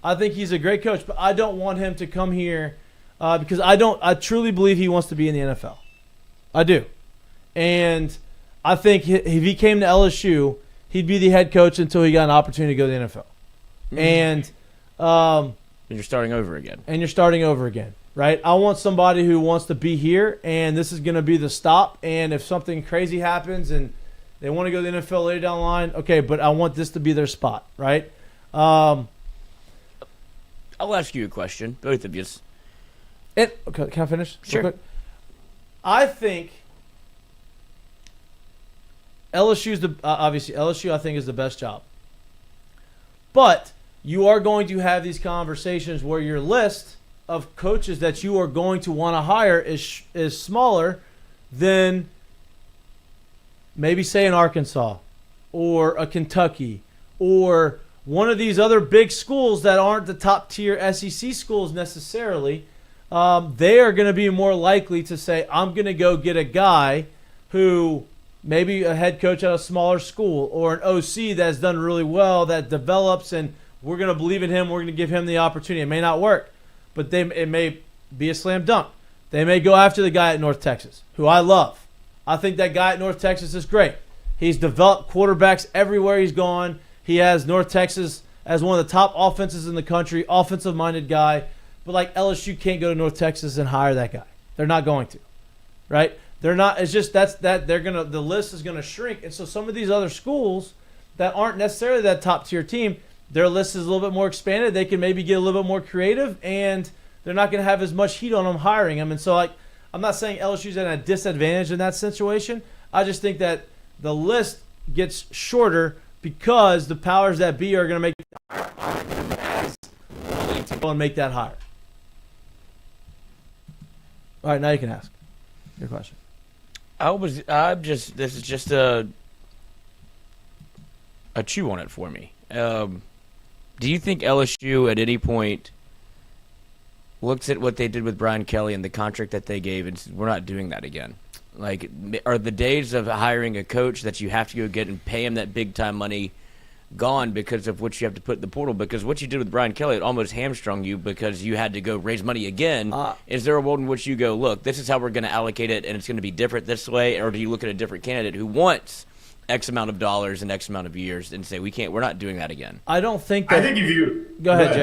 I think he's a great coach, but I don't want him to come here because I truly believe he wants to be in the NFL. I do. And I think if he came to LSU, he'd be the head coach until he got an opportunity to go to the NFL. Mm-hmm. And you're starting over again. Right? I want somebody who wants to be here, and this is going to be the stop. And if something crazy happens and they want to go to the NFL later down the line, okay, but I want this to be their spot, right? I'll ask you a question, both of you. Okay, can I finish? Sure. I think LSU I think is the best job. But you are going to have these conversations where your list of coaches that you are going to want to hire is smaller than maybe say an Arkansas or a Kentucky or one of these other big schools that aren't the top tier SEC schools necessarily. They are going to be more likely to say, I'm going to go get a guy who maybe a head coach at a smaller school or an OC that's done really well, that develops, and we're going to believe in him. We're going to give him the opportunity. It may not work, but it may be a slam dunk. They may go after the guy at North Texas, who I love. I think that guy at North Texas is great. He's developed quarterbacks everywhere he's gone. He has North Texas as one of the top offenses in the country, offensive-minded guy. But, like, LSU can't go to North Texas and hire that guy. They're not going to, right? They're not. It's just the list is gonna shrink. And so some of these other schools that aren't necessarily that top-tier team, their list is a little bit more expanded. They can maybe get a little bit more creative, and they're not going to have as much heat on them hiring them. And so, like, I'm not saying LSU's at a disadvantage in that situation. I just think that the list gets shorter because the powers that be are going to make that hire. All right, now you can ask your question. This is just a chew on it for me. Do you think LSU at any point looks at what they did with Brian Kelly and the contract that they gave and says, we're not doing that again? Like, are the days of hiring a coach that you have to go get and pay him that big-time money gone because of what you have to put in the portal? Because what you did with Brian Kelly, it almost hamstrung you because you had to go raise money again. Is there a world in which you go, look, this is how we're going to allocate it and it's going to be different this way? Or do you look at a different candidate who wants X amount of dollars and X amount of years and say, we're not doing that again? I don't think that. I think if you Go ahead,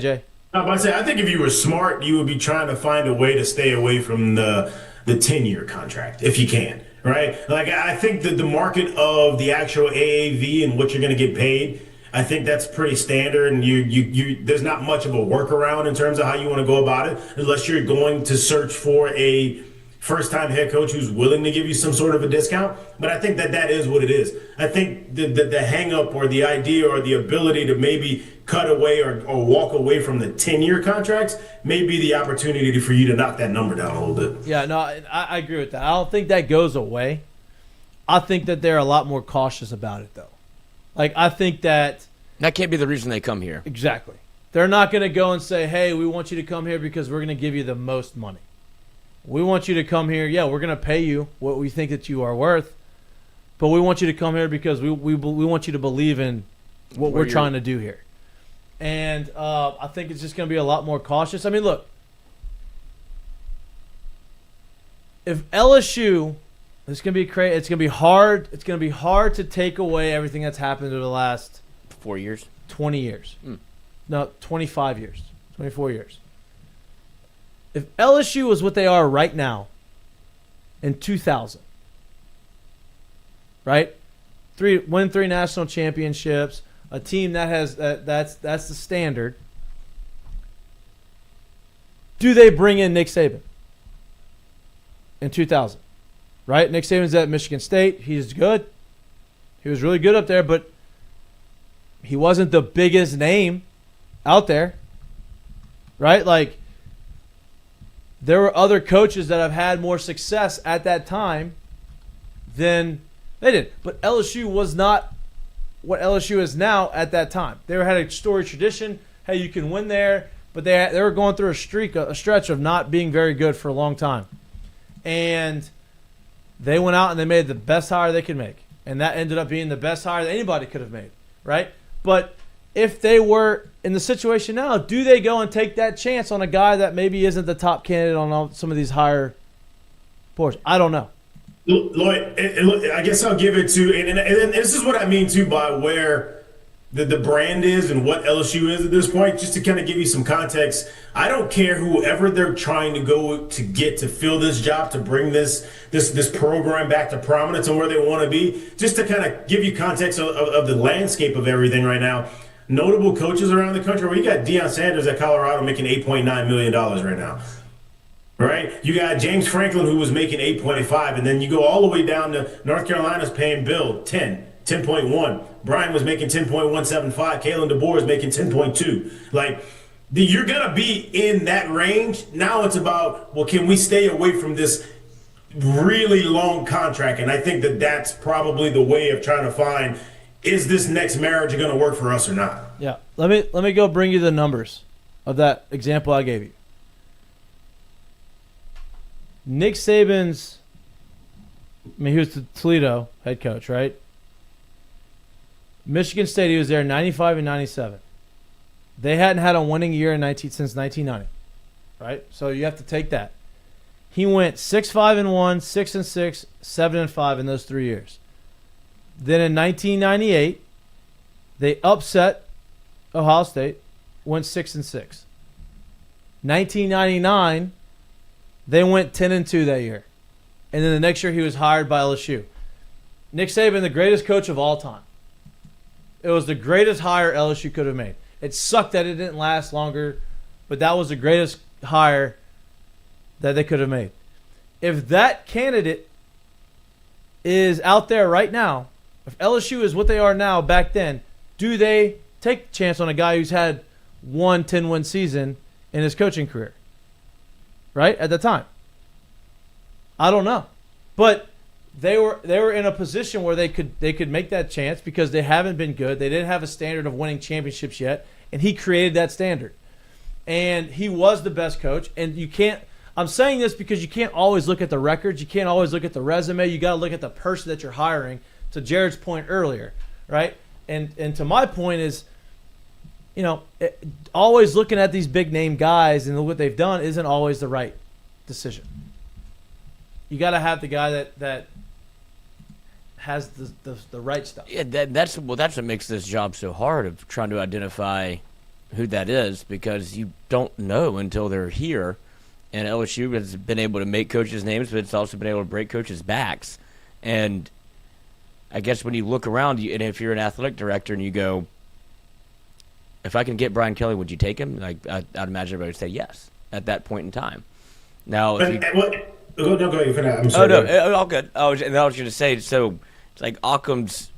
Jay. I think if you were smart, you would be trying to find a way to stay away from the tenure contract if you can, right? Like, I think that the market of the actual AAV and what you're going to get paid, I think that's pretty standard, and you there's not much of a workaround in terms of how you want to go about it, unless you're going to search for a first-time head coach who's willing to give you some sort of a discount. But I think that is what it is. I think the hang-up or the idea or the ability to maybe cut away or walk away from the 10-year contracts may be the opportunity for you to knock that number down a little bit. Yeah, no, I agree with that. I don't think that goes away. I think that they're a lot more cautious about it, though. Like, I think that can't be the reason they come here. Exactly. They're not going to go and say, hey, we want you to come here because we're going to give you the most money. We want you to come here. Yeah, we're going to pay you what we think that you are worth, but we want you to come here because we want you to believe in what we're trying to do here. And I think it's just going to be a lot more cautious. I mean, look, if LSU, it's going to be crazy. It's going to be hard. It's going to be hard to take away everything that's happened over the last 4 years, 20 years, no, 25 years, 24 years. If LSU was what they are right now in 2000, right? Win three national championships, a team that has that's the standard. Do they bring in Nick Saban in 2000? Right? Nick Saban's at Michigan State. He's good. He was really good up there, but he wasn't the biggest name out there. Right? Like, there were other coaches that have had more success at that time than they did. But LSU was not what LSU is now at that time. They had a storied tradition. Hey, you can win there. But they were going through a stretch of not being very good for a long time. And they went out and they made the best hire they could make. And that ended up being the best hire that anybody could have made, right? But if they were in the situation now, do they go and take that chance on a guy that maybe isn't the top candidate on some of these higher boards? I don't know. Lloyd, I guess I'll give it to, and this is what I mean too by where the brand is and what LSU is at this point. Just to kind of give you some context, I don't care whoever they're trying to go to get to fill this job, to bring this program back to prominence and where they want to be. Just to kind of give you context of the landscape of everything right now. Notable coaches around the country. Well, you got Deion Sanders at Colorado making $8.9 million right now. Right? You got James Franklin, who was making 8.5, and then you go all the way down to North Carolina's paying Bill 10.1. Brian was making 10.175. Kalen DeBoer is making 10.2. Like, you're going to be in that range. Now it's about, well, can we stay away from this really long contract? And I think that's probably the way of trying to find, is this next marriage going to work for us or not? Yeah. Let me go bring you the numbers of that example I gave you. Nick Saban's, he was the Toledo head coach, right? Michigan State, he was there 95 and 97. They hadn't had a winning year since 1990, right? So you have to take that. He went 6-5-1, 6-6, 7-5 in those 3 years. Then in 1998, they upset Ohio State, went 6-6. 1999, they went 10-2 that year. And then the next year he was hired by LSU. Nick Saban, the greatest coach of all time. It was the greatest hire LSU could have made. It sucked that it didn't last longer, but that was the greatest hire that they could have made. If that candidate is out there right now, if LSU is what they are now back then, do they take a chance on a guy who's had one 10-win season in his coaching career? Right? At the time. I don't know. But they were in a position where they could make that chance because they haven't been good. They didn't have a standard of winning championships yet, and he created that standard. And he was the best coach, and you can't I'm saying this because you can't always look at the records. You can't always look at the resume. You got to look at the person that you're hiring, to Jared's point earlier, right? And to my point is, you know, always looking at these big name guys and what they've done isn't always the right decision. You got to have the guy that has the right stuff. Yeah, that's what makes this job so hard, of trying to identify who that is, because you don't know until they're here. And LSU has been able to make coaches' names, but it's also been able to break coaches' backs. And I guess when you look around, and if you're an athletic director and you go, if I can get Brian Kelly, would you take him? Like, I'd imagine everybody would say yes at that point in time. Now, Go ahead. I'm sorry. Oh, no, all good. I was going to say, so it's like Occam's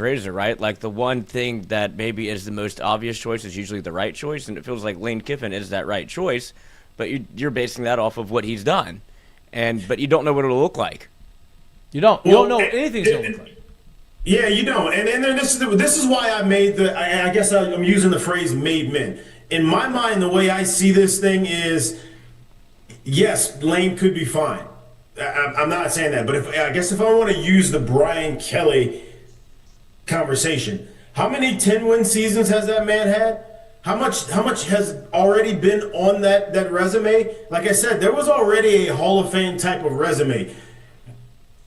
razor, right? Like, the one thing that maybe is the most obvious choice is usually the right choice, and it feels like Lane Kiffin is that right choice, but you're basing that off of what he's done, but you don't know what it'll look like. You don't know what anything's going to look like. Yeah, you don't. And then this is why I made I guess I'm using the phrase made men. In my mind, the way I see this thing is, yes, Lane could be fine. I'm not saying that, but I guess if I want to use the Brian Kelly conversation, how many 10-win seasons has that man had? How much has already been on that resume? Like I said, there was already a Hall of Fame type of resume.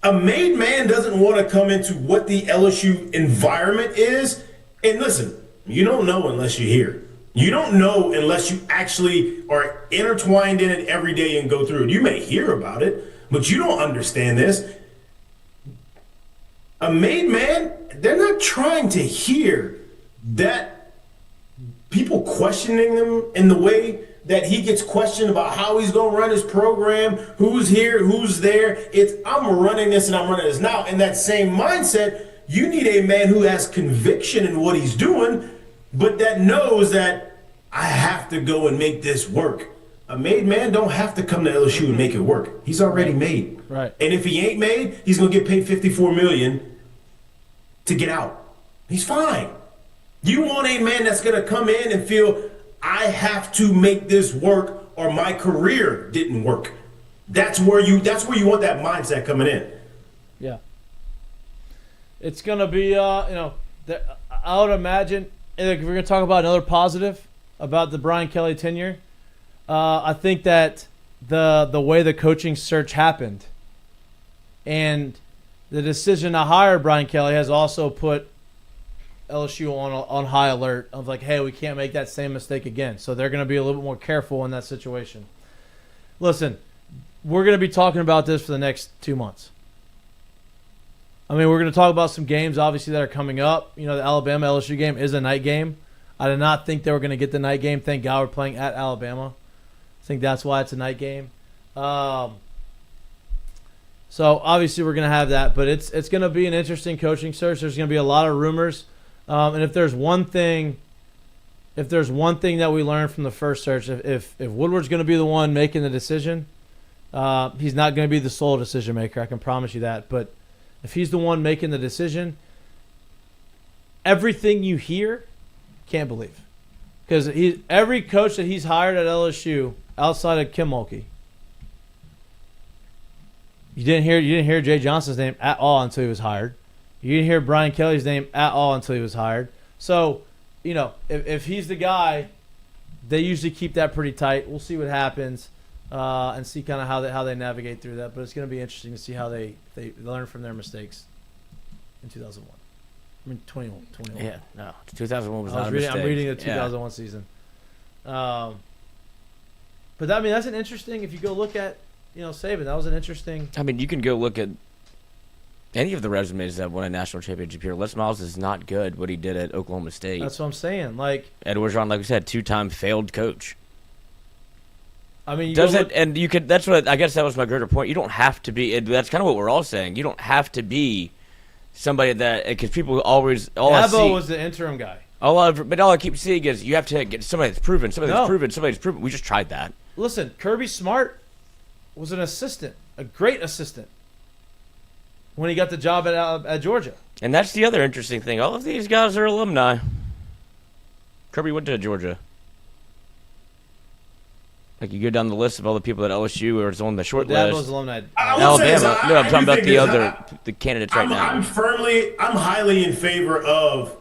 A made man doesn't want to come into what the LSU environment is. And listen, you don't know unless you're here. You don't know unless you actually are intertwined in it every day and go through it. You may hear about it, but you don't understand this. A made man, they're not trying to hear that people questioning them in the way that he gets questioned about how he's going to run his program, who's here, who's there. It's, I'm running this and I'm running this. Now, in that same mindset, you need a man who has conviction in what he's doing, but that knows that I have to go and make this work. A made man don't have to come to LSU and make it work. He's already made. Right. And if he ain't made, he's going to get paid $54 million to get out. He's fine. You want a man that's going to come in and feel, I have to make this work or my career didn't work. That's where you want that mindset coming in. Yeah. It's going to be, I would imagine, if we're going to talk about another positive about the Brian Kelly tenure, I think that the way the coaching search happened and the decision to hire Brian Kelly has also put LSU on high alert of like, hey, we can't make that same mistake again. So they're going to be a little bit more careful in that situation. Listen, we're going to be talking about this for the next 2 months. I mean, we're going to talk about some games, obviously, that are coming up. You know, the Alabama-LSU game is a night game. I did not think they were going to get the night game. Thank God we're playing at Alabama. I think that's why it's a night game. So, obviously, we're going to have that. But it's going to be an interesting coaching search. There's going to be a lot of rumors. And if there's one thing that we learned from the first search, if Woodward's going to be the one making the decision, he's not going to be the sole decision maker. I can promise you that. But if he's the one making the decision, everything you hear, can't believe, because every coach that he's hired at LSU outside of Kim Mulkey, you didn't hear Jay Johnson's name at all until he was hired. You didn't hear Brian Kelly's name at all until he was hired. So, you know, if he's the guy, they usually keep that pretty tight. We'll see what happens and see kind of how they navigate through that. But it's going to be interesting to see how they learn from their mistakes. in 2001. I mean, 21. Yeah, no. 2001 was I not was a reading, mistake. I'm reading the Yeah. 2001 season. But I mean, that's an interesting. If you go look at, Saban, that was an interesting. I mean, you can go look at any of the resumes that won a national championship here. Les Miles is not good what he did at Oklahoma State. That's what I'm saying. Like, Ed Orgeron, like we said, 2-time failed coach. I mean, And you could. That's what I guess that was my greater point. You don't have to be. That's kind of what we're all saying. You don't have to be somebody that because people always Dabo was the interim guy. All I keep seeing is you have to get somebody that's proven. Somebody that's proven. We just tried that. Listen, Kirby Smart was an assistant, a great assistant, when he got the job at Georgia. And that's the other interesting thing. All of these guys are alumni. Kirby went to Georgia. Like you go down the list of all the people at LSU or is on the short Dabo's list. alumni. Alabama. No, I'm talking about the candidates right now. I'm highly in favor of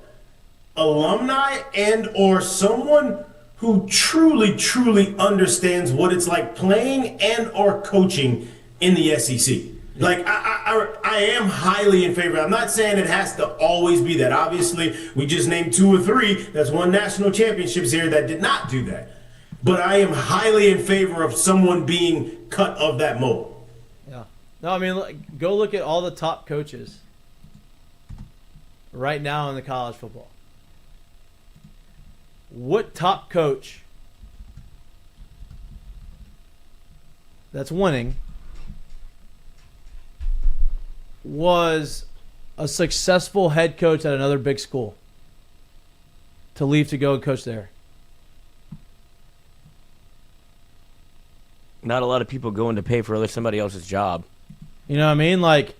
alumni and or someone who truly understands what it's like playing and or coaching in the SEC. Like I am highly in favor. I'm not saying it has to always be that. Obviously, we just named 2 or 3 that's won national championships here that did not do that. But I am highly in favor of someone being cut of that mold. Yeah. No, I mean, go look at all the top coaches right now in the college football. What top coach that's winning was a successful head coach at another big school to leave to go and coach there? Not a lot of people going to pay for somebody else's job. You know what I mean? Like,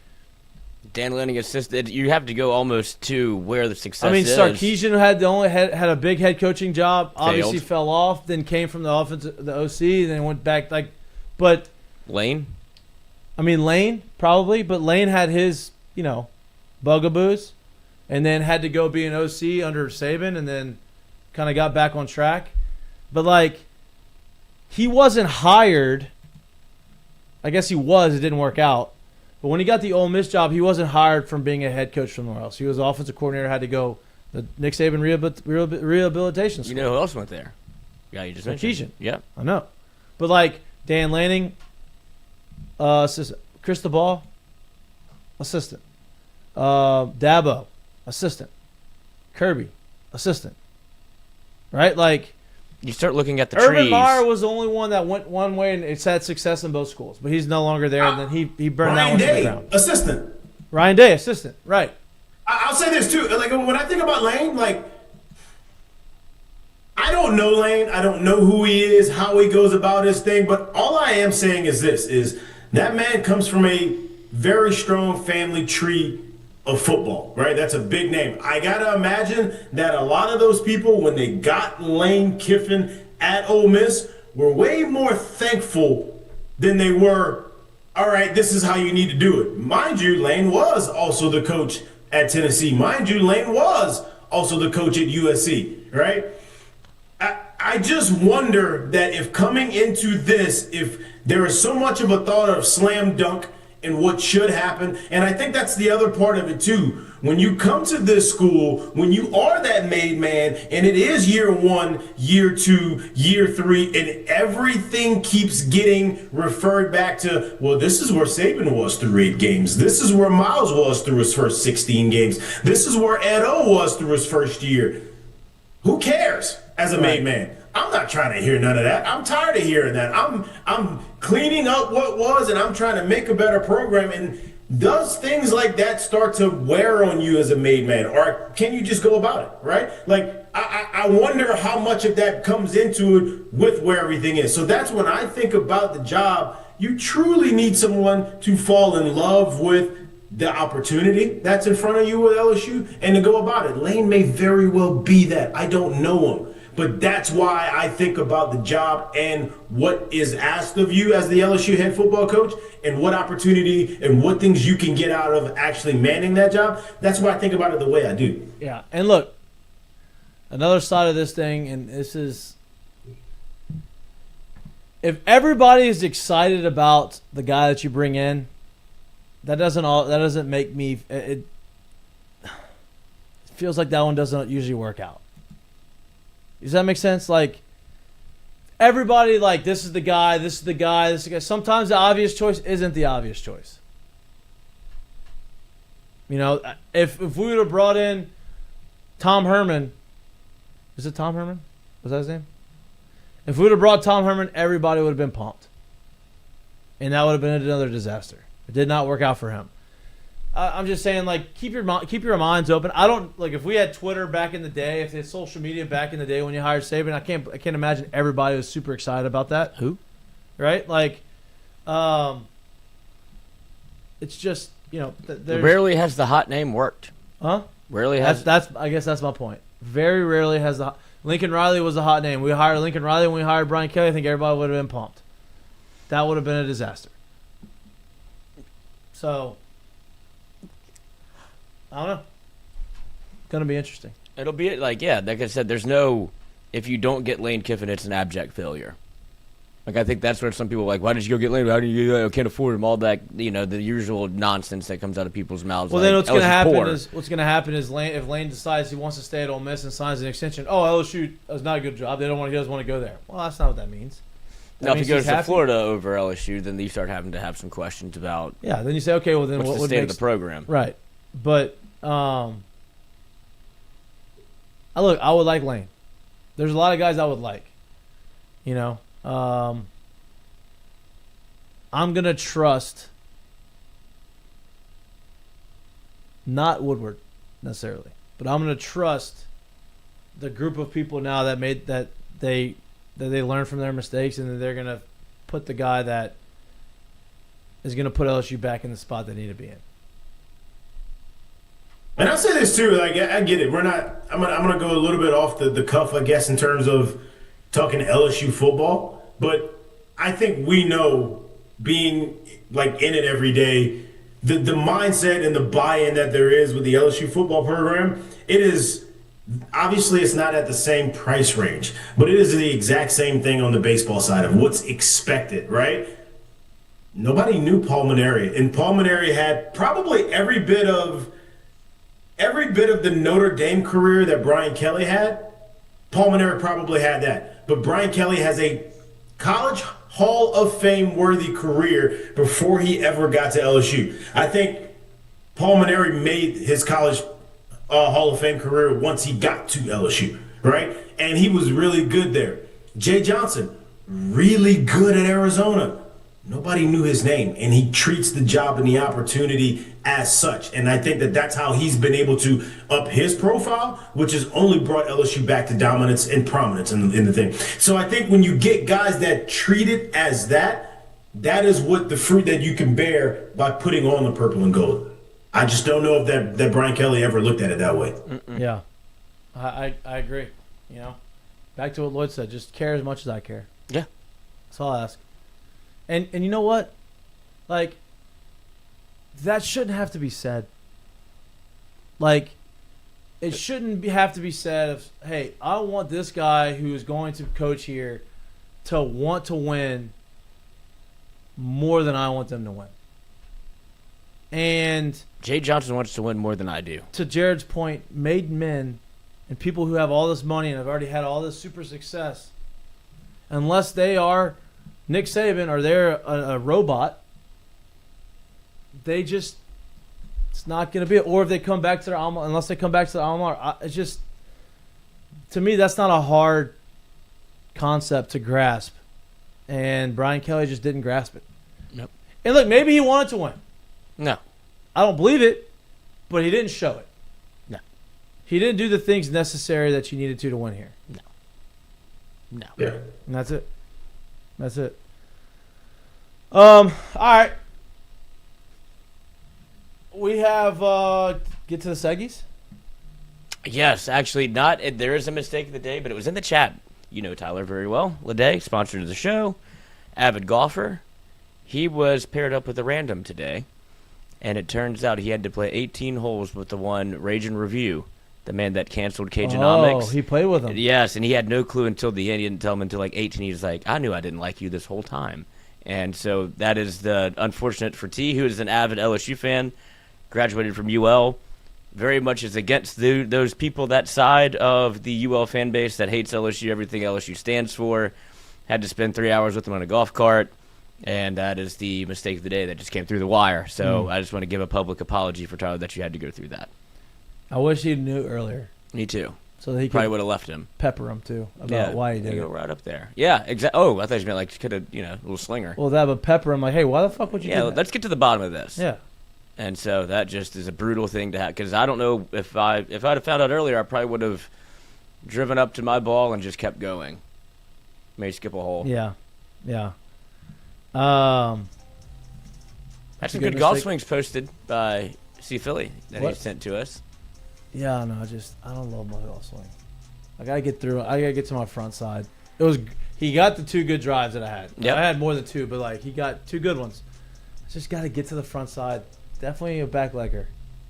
Dan Lanning assisted. You have to go almost to where the success is. Sarkisian had a big head coaching job. Obviously fell off. Then came from the OC. Then went back. But Lane. I mean, Lane probably, but Lane had his bugaboos, and then had to go be an OC under Saban, and then kind of got back on track. But he wasn't hired. I guess he was. It didn't work out. But when he got the Ole Miss job, he wasn't hired from being a head coach somewhere else. He was offensive coordinator, had to go the Nick Saban rehabilitation school. You know who else went there? Yeah, you just mentioned. Sarkisian. Yeah. I know. But Dan Lanning, assistant. Cristobal, assistant. Dabo, assistant. Kirby, assistant. Right? You start looking at the Urban trees. Meyer was the only one that went one way and it's had success in both schools, but he's no longer there. And then he burned that one to the ground. Assistant. Ryan Day, assistant. Right. I'll say this too. When I think about Lane, I don't know Lane. I don't know who he is, how he goes about his thing. But all I am saying is this: is that man comes from a very strong family tree of football, right? That's a big name. I gotta imagine that a lot of those people, when they got Lane Kiffin at Ole Miss, were way more thankful than they were, all right, this is how you need to do it. Mind you, Lane was also the coach at Tennessee. Mind you, Lane was also the coach at USC, right? I just wonder that if coming into this, if there is so much of a thought of slam dunk and what should happen. And I think that's the other part of it too. When you come to this school, when you are that made man, and it is year 1, year 2, year 3, and everything keeps getting referred back to, well, this is where Saban was through 8 games. This is where Miles was through his first 16 games. This is where Ed O was through his first year. Who cares as a made man? I'm not trying to hear none of that. I'm tired of hearing that. I'm cleaning up what was, and I'm trying to make a better program. And does things like that start to wear on you as a made man, or can you just go about it, right? I wonder how much of that comes into it with where everything is. So that's when I think about the job. You truly need someone to fall in love with the opportunity that's in front of you with LSU and to go about it. Lane may very well be that. I don't know him. But that's why I think about the job and what is asked of you as the LSU head football coach and what opportunity and what things you can get out of actually manning that job. That's why I think about it the way I do. Yeah. And look, another side of this thing, and this is, if everybody is excited about the guy that you bring in, that doesn't make me feels like that one doesn't usually work out. Does that make sense? Like, everybody, like, this is the guy, this is the guy, this is the guy. Sometimes the obvious choice isn't the obvious choice. You know, if we would have brought in Tom Herman, is it Tom Herman? Was that his name? If we would have brought Tom Herman, everybody would have been pumped. And that would have been another disaster. It did not work out for him. I'm just saying, like, keep your minds open. I don't, like, if we had Twitter back in the day, if they had social media back in the day when you hired Saban, I can't imagine everybody was super excited about that. Who? Right? Like, it's just, you know, rarely has the hot name worked. Huh? Rarely has. I guess that's my point. Very rarely has the Lincoln Riley was a hot name. We hired Lincoln Riley when we hired Brian Kelly. I think everybody would have been pumped. That would have been a disaster. So, I don't know. It's going to be interesting. It'll be like I said, there's no, if you don't get Lane Kiffin, it's an abject failure. Like, I think that's where some people are like, why did you go get Lane? How do you can't afford him? All that, you know, the usual nonsense that comes out of people's mouths. Well, like, then what's going to happen is if Lane decides he wants to stay at Ole Miss and signs an extension, LSU is not a good job. He doesn't want to go there. Well, that's not what that means. Now, if he goes to Florida over LSU, then you start having to have some questions about. Yeah, then you say, okay, well then what's the state of the program? Right, but I would like Lane. There's a lot of guys I would like. You know, I'm gonna trust not Woodward necessarily, but I'm gonna trust the group of people now that they learn from their mistakes, and that they're going to put the guy that is going to put LSU back in the spot they need to be in. And I'll say this too, like, I get it. I'm gonna go a little bit off the cuff, I guess, in terms of talking LSU football. But I think we know, being like in it every day, the mindset and the buy-in that there is with the LSU football program, it is. Obviously, it's not at the same price range, but it is the exact same thing on the baseball side of what's expected, right? Nobody knew Paul Mainieri, and Paul Mainieri had probably every bit of the Notre Dame career that Brian Kelly had. Paul Mainieri probably had that, but Brian Kelly has a college Hall of Fame worthy career before he ever got to LSU. I think Paul Mainieri made his college Hall of Fame career once he got to LSU, right? And he was really good there. Jay Johnson, really good at Arizona. Nobody knew his name, and he treats the job and the opportunity as such. And I think that that's how he's been able to up his profile, which has only brought LSU back to dominance and prominence in the thing. So I think when you get guys that treat it as that is what the fruit that you can bear by putting on the purple and gold. I just don't know if that Brian Kelly ever looked at it that way. Yeah, I agree. You know, back to what Lloyd said, just care as much as I care. Yeah. That's all I ask. And you know what? Like, that shouldn't have to be said. Like, it shouldn't have to be said of, hey, I want this guy who is going to coach here to want to win more than I want them to win. And Jay Johnson wants to win more than I do. To Jared's point, made men and people who have all this money and have already had all this super success, unless they are Nick Saban or they're a robot, it's not going to be it. Or if they come back to their alma, unless they come back to the alma mater, it's just, to me, that's not a hard concept to grasp. And Brian Kelly just didn't grasp it. Nope. And look, maybe he wanted to win. No. I don't believe it, but he didn't show it. No. He didn't do the things necessary that you needed to win here. No. Yeah. And that's it. That's it. All right. We have get to the Seggies. Yes, actually, not. There is a mistake of the day, but it was in the chat. You know Tyler very well. Leday, sponsor of the show, avid golfer. He was paired up with a random today, and it turns out he had to play 18 holes with the one Rage and Review, the man that canceled Cagenomics. Oh, he played with him. Yes, and he had no clue until the end. He didn't tell him until like 18. He was like, I knew I didn't like you this whole time. And so that is the unfortunate for T, who is an avid LSU fan, graduated from UL, very much is against those people, that side of the UL fan base that hates LSU, everything LSU stands for. Had to spend 3 hours with them on a golf cart, and that is the mistake of the day that just came through the wire. So I just want to give a public apology for Tyler that you had to go through that. I wish he knew earlier. Me too. So that he probably could would have left him. pepper him, too, about why he did you it. go right up there. Yeah, exactly. Oh, I thought you meant like could have, a little slinger. Well, that would pepper him like, hey, why the fuck would you do that? Let's get to the bottom of this. Yeah. And so that just is a brutal thing to have, because I don't know if I'd have found out earlier, I probably would have driven up to my ball and just kept going. May skip a hole. Yeah. Had some good golf mistake. swings posted by C. Philly that he What? sent to us. Yeah, no, I don't love my golf swing. I gotta get through. I gotta get to my front side. He got the 2 good drives that I had. Yep. I had more than 2, but he got 2 good ones. I just gotta get to the front side. Definitely a back legger.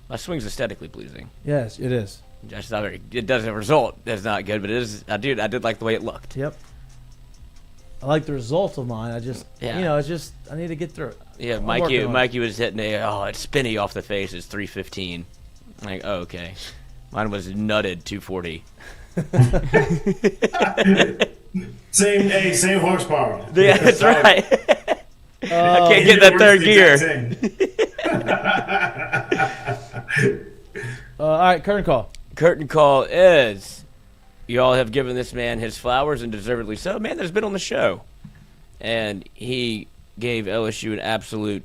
My swing's aesthetically pleasing. Yes, it is. Just not very. It doesn't result. That's not good, but it is. I did like the way it looked. Yep. I like the result of mine. I just, I need to get through it. Yeah, I'm working on it. Mikey was hitting it's spinny off the face. It's 315. Like, oh, okay. Mine was nutted 240. Same horsepower. Yeah, that's right. I can't get that third gear. All right, curtain call. Curtain call is, you all have given this man his flowers, and deservedly so. Man that's been on the show. And he gave LSU an absolute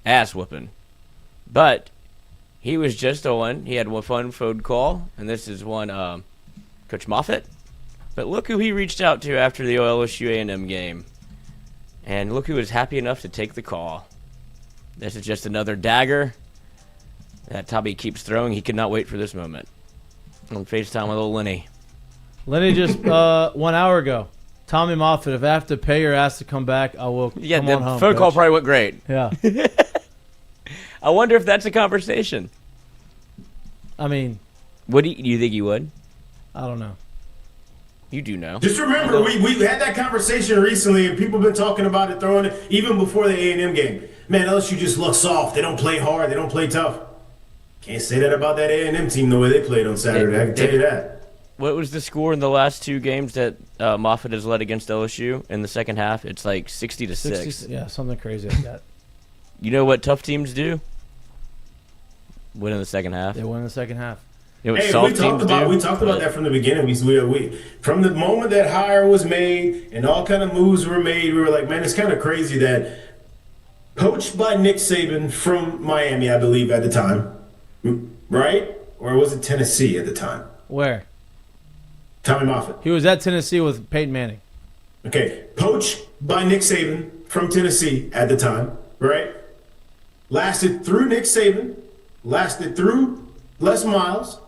ass whooping. But he was just on. He had one fun phone call, and this is one Coach Moffitt. But look who he reached out to after the LSU A&M game. And look who was happy enough to take the call. This is just another dagger that Tommy keeps throwing. He could not wait for this moment. On FaceTime with old Lenny. Lenny just 1 hour ago. Tommy Moffitt, if I have to pay your ass to come back, I will. Yeah, come the on home, phone call Coach. probably went great. Yeah. I wonder if that's a conversation. I mean, Do you think you would? I don't know. You do know. Just remember, we had that conversation recently, and people have been talking about it, throwing it even before the A&M game. Man, LSU just looks soft. They don't play hard. They don't play tough. Can't say that about that A&M team the way they played on Saturday. I can tell you that. What was the score in the last 2 games that Moffitt has led against LSU in the second half? It's like 60-6. Yeah, something crazy like that. You know what tough teams do? Win in the second half. They won in the second half. You know what Hey, soft we talked teams about do? we talked about that from the beginning. We from the moment that hire was made and all kind of moves were made, we were like, man, it's kind of crazy that coached by Nick Saban from Miami, I believe at the time, right? Or was it Tennessee at the time? Where? Tommy Moffitt. He was at Tennessee with Peyton Manning. Okay, coached by Nick Saban from Tennessee at the time, right? Lasted through Nick Saban, lasted through Les Miles,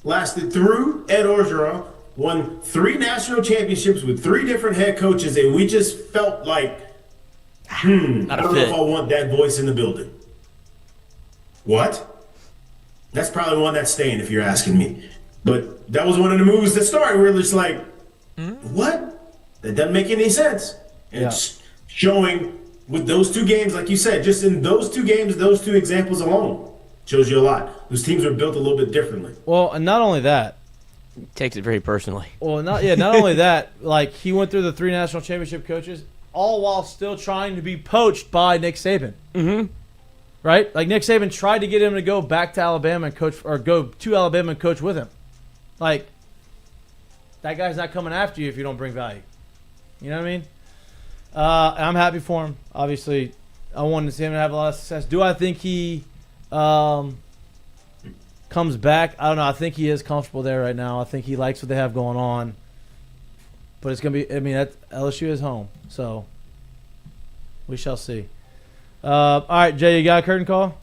lasted through Ed Orgeron, won 3 national championships with 3 different head coaches, and we just felt like, I don't know if I want that voice in the building. What? That's probably one that's staying, if you're asking me. But that was one of the moves that started. We were just like, what? That doesn't make any sense. And it's showing with those 2 games, like you said, just in those 2 games, those 2 examples alone, shows you a lot. Those teams are built a little bit differently. Well, and not only that. Takes it very personally. Well, not only that. Like, he went through the 3 national championship coaches, all while still trying to be poached by Nick Saban. Mm-hmm. Right? Like, Nick Saban tried to get him to go back to Alabama and coach, or go to Alabama and coach with him. Like, that guy's not coming after you if you don't bring value. You know what I mean? I'm happy for him. Obviously, I wanted to see him have a lot of success. Do I think he comes back? I don't know. I think he is comfortable there right now. I think he likes what they have going on. But it's going to be, I mean, LSU is home. So, we shall see. All right, Jay, you got a curtain call?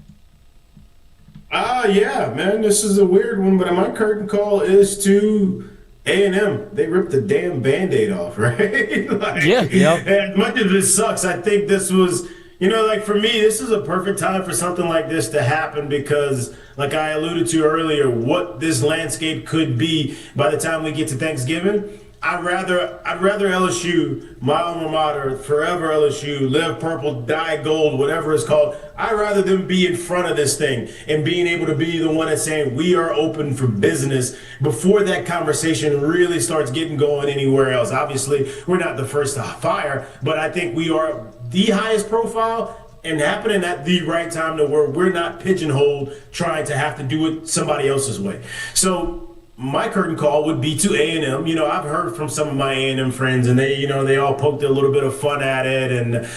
Yeah, man, this is a weird one, but my curtain call is to A&M. They ripped the damn Band-Aid off, right? Like, as much as it sucks, I think this was, like for me, this is a perfect time for something like this to happen because, like I alluded to earlier, what this landscape could be by the time we get to Thanksgiving. I'd rather LSU, my alma mater, forever LSU, live purple, die gold, whatever it's called. I'd rather them be in front of this thing and being able to be the one that's saying we are open for business before that conversation really starts getting going anywhere else. Obviously, we're not the first to fire, but I think we are the highest profile and happening at the right time to where we're not pigeonholed trying to have to do it somebody else's way. So my curtain call would be to A&M. You know, I've heard from some of my A&M friends, and they all poked a little bit of fun at it. And,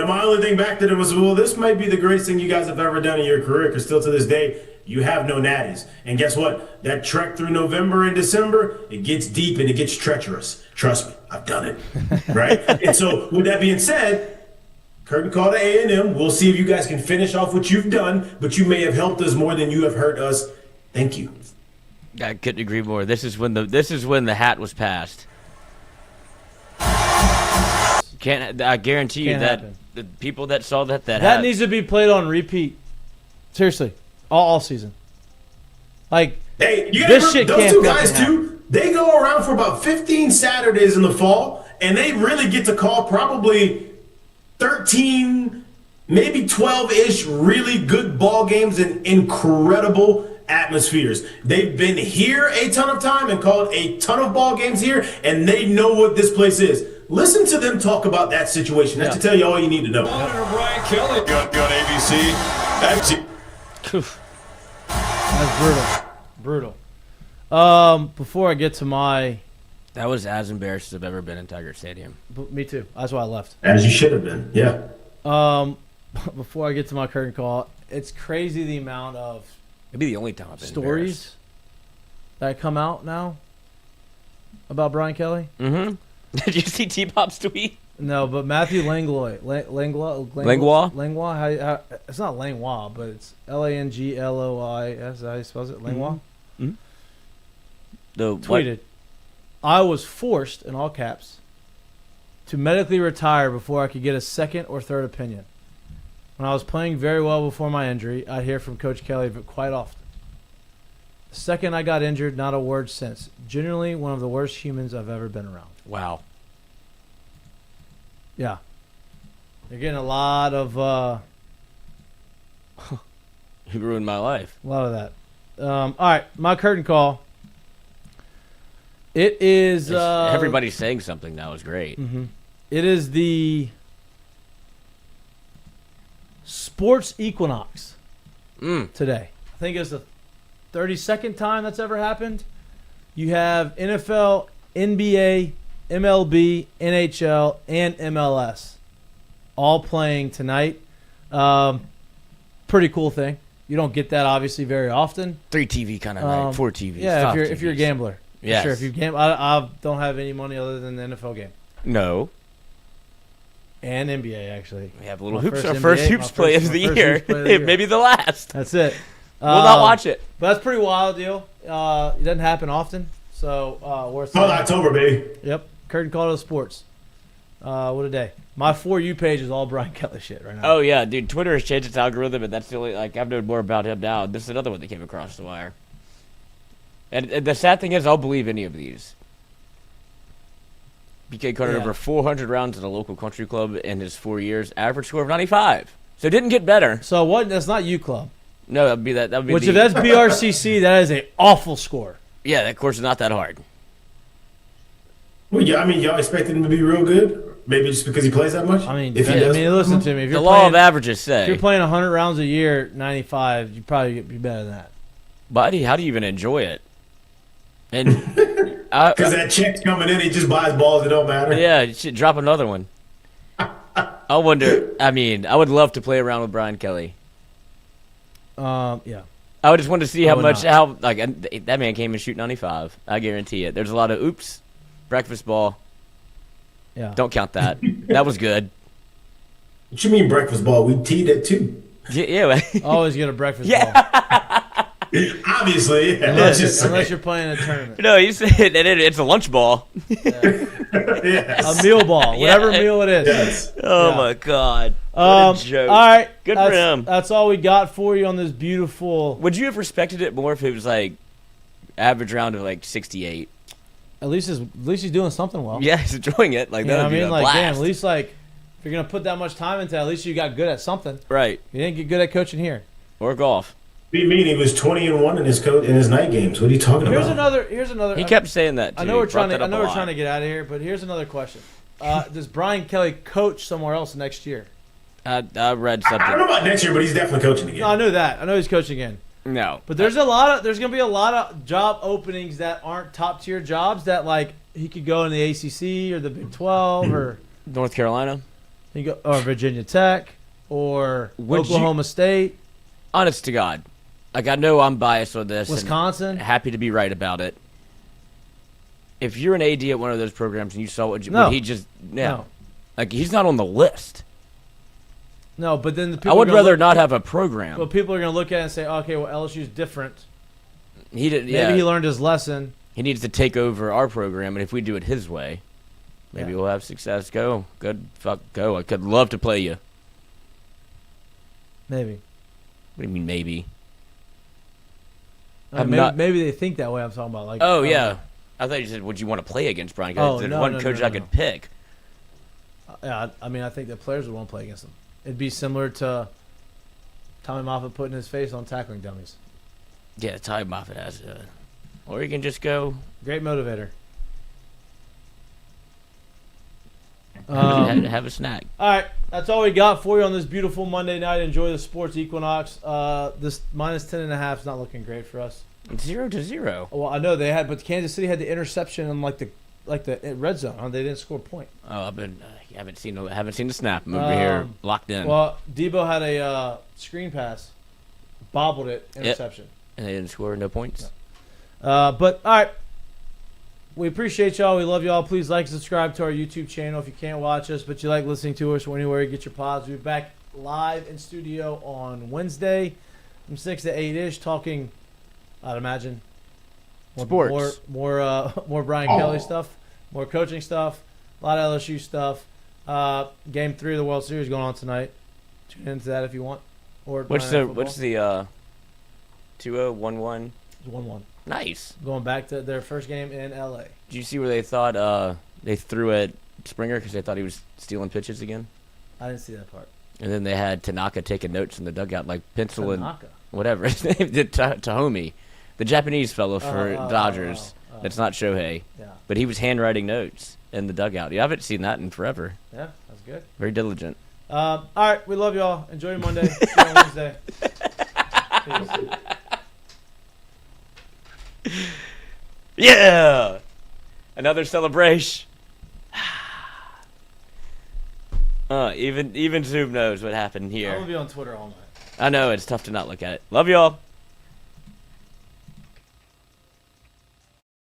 my only thing back to them was, well, this might be the greatest thing you guys have ever done in your career, because still to this day, you have no natties. And guess what? That trek through November and December, it gets deep and it gets treacherous. Trust me, I've done it, right? And so with that being said, curtain call to A&M. We'll see if you guys can finish off what you've done, but you may have helped us more than you have hurt us. Thank you. I couldn't agree more. This is when the hat was passed. I guarantee you that happen. the people that saw that hat needs to be played on repeat. Seriously, all season. Like, hey, you this guys, shit those can't two guys fucking too. They go around for about 15 Saturdays in the fall, and they really get to call probably 13, maybe 12-ish really good ball games and incredible atmospheres. They've been here a ton of time and called a ton of ball games here, and they know what this place is. Listen to them talk about that situation. That should tell you all you need to know. Brian Kelly got ABC. That's brutal. Before I get to my, that was as embarrassed as I've ever been in Tiger Stadium. me too. That's why I left. As you should have been, yeah. Before I get to my curtain call, it's crazy the amount of It'd be the only time I've been stories that come out now about Brian Kelly. Mm-hmm. Did you see T-Pop's tweet? No, but Matthew Langlois. Langlois? It's not Langlois, but it's Langlois. How you spell it? Langlois? Mm-hmm. Tweeted, I was forced, in all caps, to medically retire before I could get a second or third opinion. When I was playing very well before my injury, I'd hear from Coach Kelly quite often. The second I got injured, not a word since. Generally, one of the worst humans I've ever been around. Wow. Yeah. You're getting a lot of He ruined my life. A lot of that. All right, my curtain call. It is everybody's saying something now is great. Mm-hmm. It is the sports equinox today. I think it's the 32nd time that's ever happened. You have NFL, NBA, MLB, NHL, and MLS all playing tonight. Pretty cool thing. You don't get that obviously very often. 3 TV kind of night, 4 TVs. Yeah, if you're a gambler. Yes. Sure, if you gamble, I don't have any money other than the NFL game. No. And NBA, actually. We have a little My hoops. first Our NBA first hoops play of the year. Maybe the last. That's it. We'll not watch it. But that's a pretty wild deal. It doesn't happen often. So, worth Till October, baby. Yep. Curtain call to the sports. What a day. My For You page is all Brian Kelly shit right now. Oh, yeah, dude. Twitter has changed its algorithm, and that's the only, I've known more about him now. This is another one that came across the wire. And the sad thing is, I'll believe any of these. BK Carter over 400 rounds at a local country club in his 4 years, average score of 95. So it didn't get better. So what? That's not U Club. No, that would be that. That would be. Which if that's BRCC, that is an awful score. Yeah, that course is not that hard. Well, yeah, I mean, y'all expected him to be real good? Maybe just because he plays that much? I mean, listen to me. If The you're law playing, of averages say. if you're playing 100 rounds a year, 95, you probably be better than that. Buddy, how do you even enjoy it? And because that check's coming in, he just buys balls. It don't matter. Yeah, you should drop another one. I wonder. I mean, I would love to play around with Brian Kelly. Yeah. I would just want to see how much, not. that man came and shoot 95. I guarantee it. There's a lot of oops, breakfast ball. Yeah. Don't count that. That was good. What you mean breakfast ball? We teed it too. Yeah. Always get a breakfast Yeah. ball. Obviously, yeah. Unless you're playing a tournament. No, you said it's a lunch ball. Yes. A meal ball. Whatever Yeah. meal it is. Yes. Oh, Yeah. my God. What a joke. All right. Good for him. That's all we got for you on this beautiful. Would you have respected it more if it was like average round of like 68? at least he's doing something well. Yeah, he's enjoying it. Like You know that what I would be mean? a Like, blast. damn, at least like if you're gonna put that much time into it, at least you got good at something. Right. You didn't get good at coaching here. Or golf. What do you mean he was 20-1 in his night games? What are you talking Here's about? another. He kept saying that. Too. I know we're He trying brought to. that I up know a we're lot. trying to get out of here, but here's another question. Does Brian Kelly coach somewhere else next year? I read I don't know something. about next year, but he's definitely coaching again. No, I knew that. I know he's coaching again. No. But there's going to be a lot of job openings that aren't top tier jobs that like he could go in the ACC or the Big 12 or North Carolina. he go or Virginia Tech or Would you- Oklahoma State, Honest to God. Like, I know I'm biased on this. and Wisconsin. happy to be right about it. If you're an AD at one of those programs and you saw what No. he just. Yeah. No. Like, he's not on the list. No, but then the I people would are gonna rather look, not have a program. Well, people are going to look at it and say, okay, well LSU's different. He didn't. Maybe Yeah. he learned his lesson. He needs to take over our program, and if we do it his way, maybe Yeah. we'll have success. Go. Good. Fuck. Go. I could love to play you. Maybe. What do you mean, maybe? I mean, I'm maybe, not- maybe they think that way. I'm talking about like. Oh, yeah. I thought you said, would you want to play against Brian? Oh, There's no, one no, coach no, I no. could pick. Yeah, I mean, I think the players would want to play against him. It'd be similar to Tommy Moffitt putting his face on tackling dummies. Yeah, Ty Moffitt has or you can just go Great motivator. have a snack. All right, that's all we got for you on this beautiful Monday night. Enjoy the sports equinox. This minus 10.5 is not looking great for us. 0-0. Well, I know they had, but Kansas City had the interception in like the red zone. They didn't score a point. Oh, I've been haven't seen the snap. I'm over here locked in, Well, Debo had a screen pass, bobbled it, interception. and they didn't score. No points. But all right, we appreciate y'all. We love y'all. Please like and subscribe to our YouTube channel if you can't watch us, but you like listening to us or anywhere you get your pods. We'll be back live in studio on Wednesday from 6 to 8-ish talking, I'd imagine, Sports. more Brian Kelly stuff, more coaching stuff, a lot of LSU stuff. Game 3 of the World Series going on tonight. Tune into that if you want. Or What's the 2-0, 1-1? It's 1-1. Nice. Going back to their first game in LA. Did you see where they thought they threw at Springer because they thought he was stealing pitches again? I didn't see that part. And then they had Tanaka taking notes in the dugout, like pencil and Tanaka. whatever his name did. Tahomie, the Japanese fellow for Dodgers. That's not Shohei, Yeah. but he was handwriting notes in the dugout. You haven't seen that in forever. Yeah, that's good. Very diligent. All right, we love y'all. Enjoy your Monday. See you on Wednesday. Peace. Yeah, another celebration. Even Zoom knows what happened I'm here. gonna be on Twitter all night. I know it's tough to not look at it. Love y'all.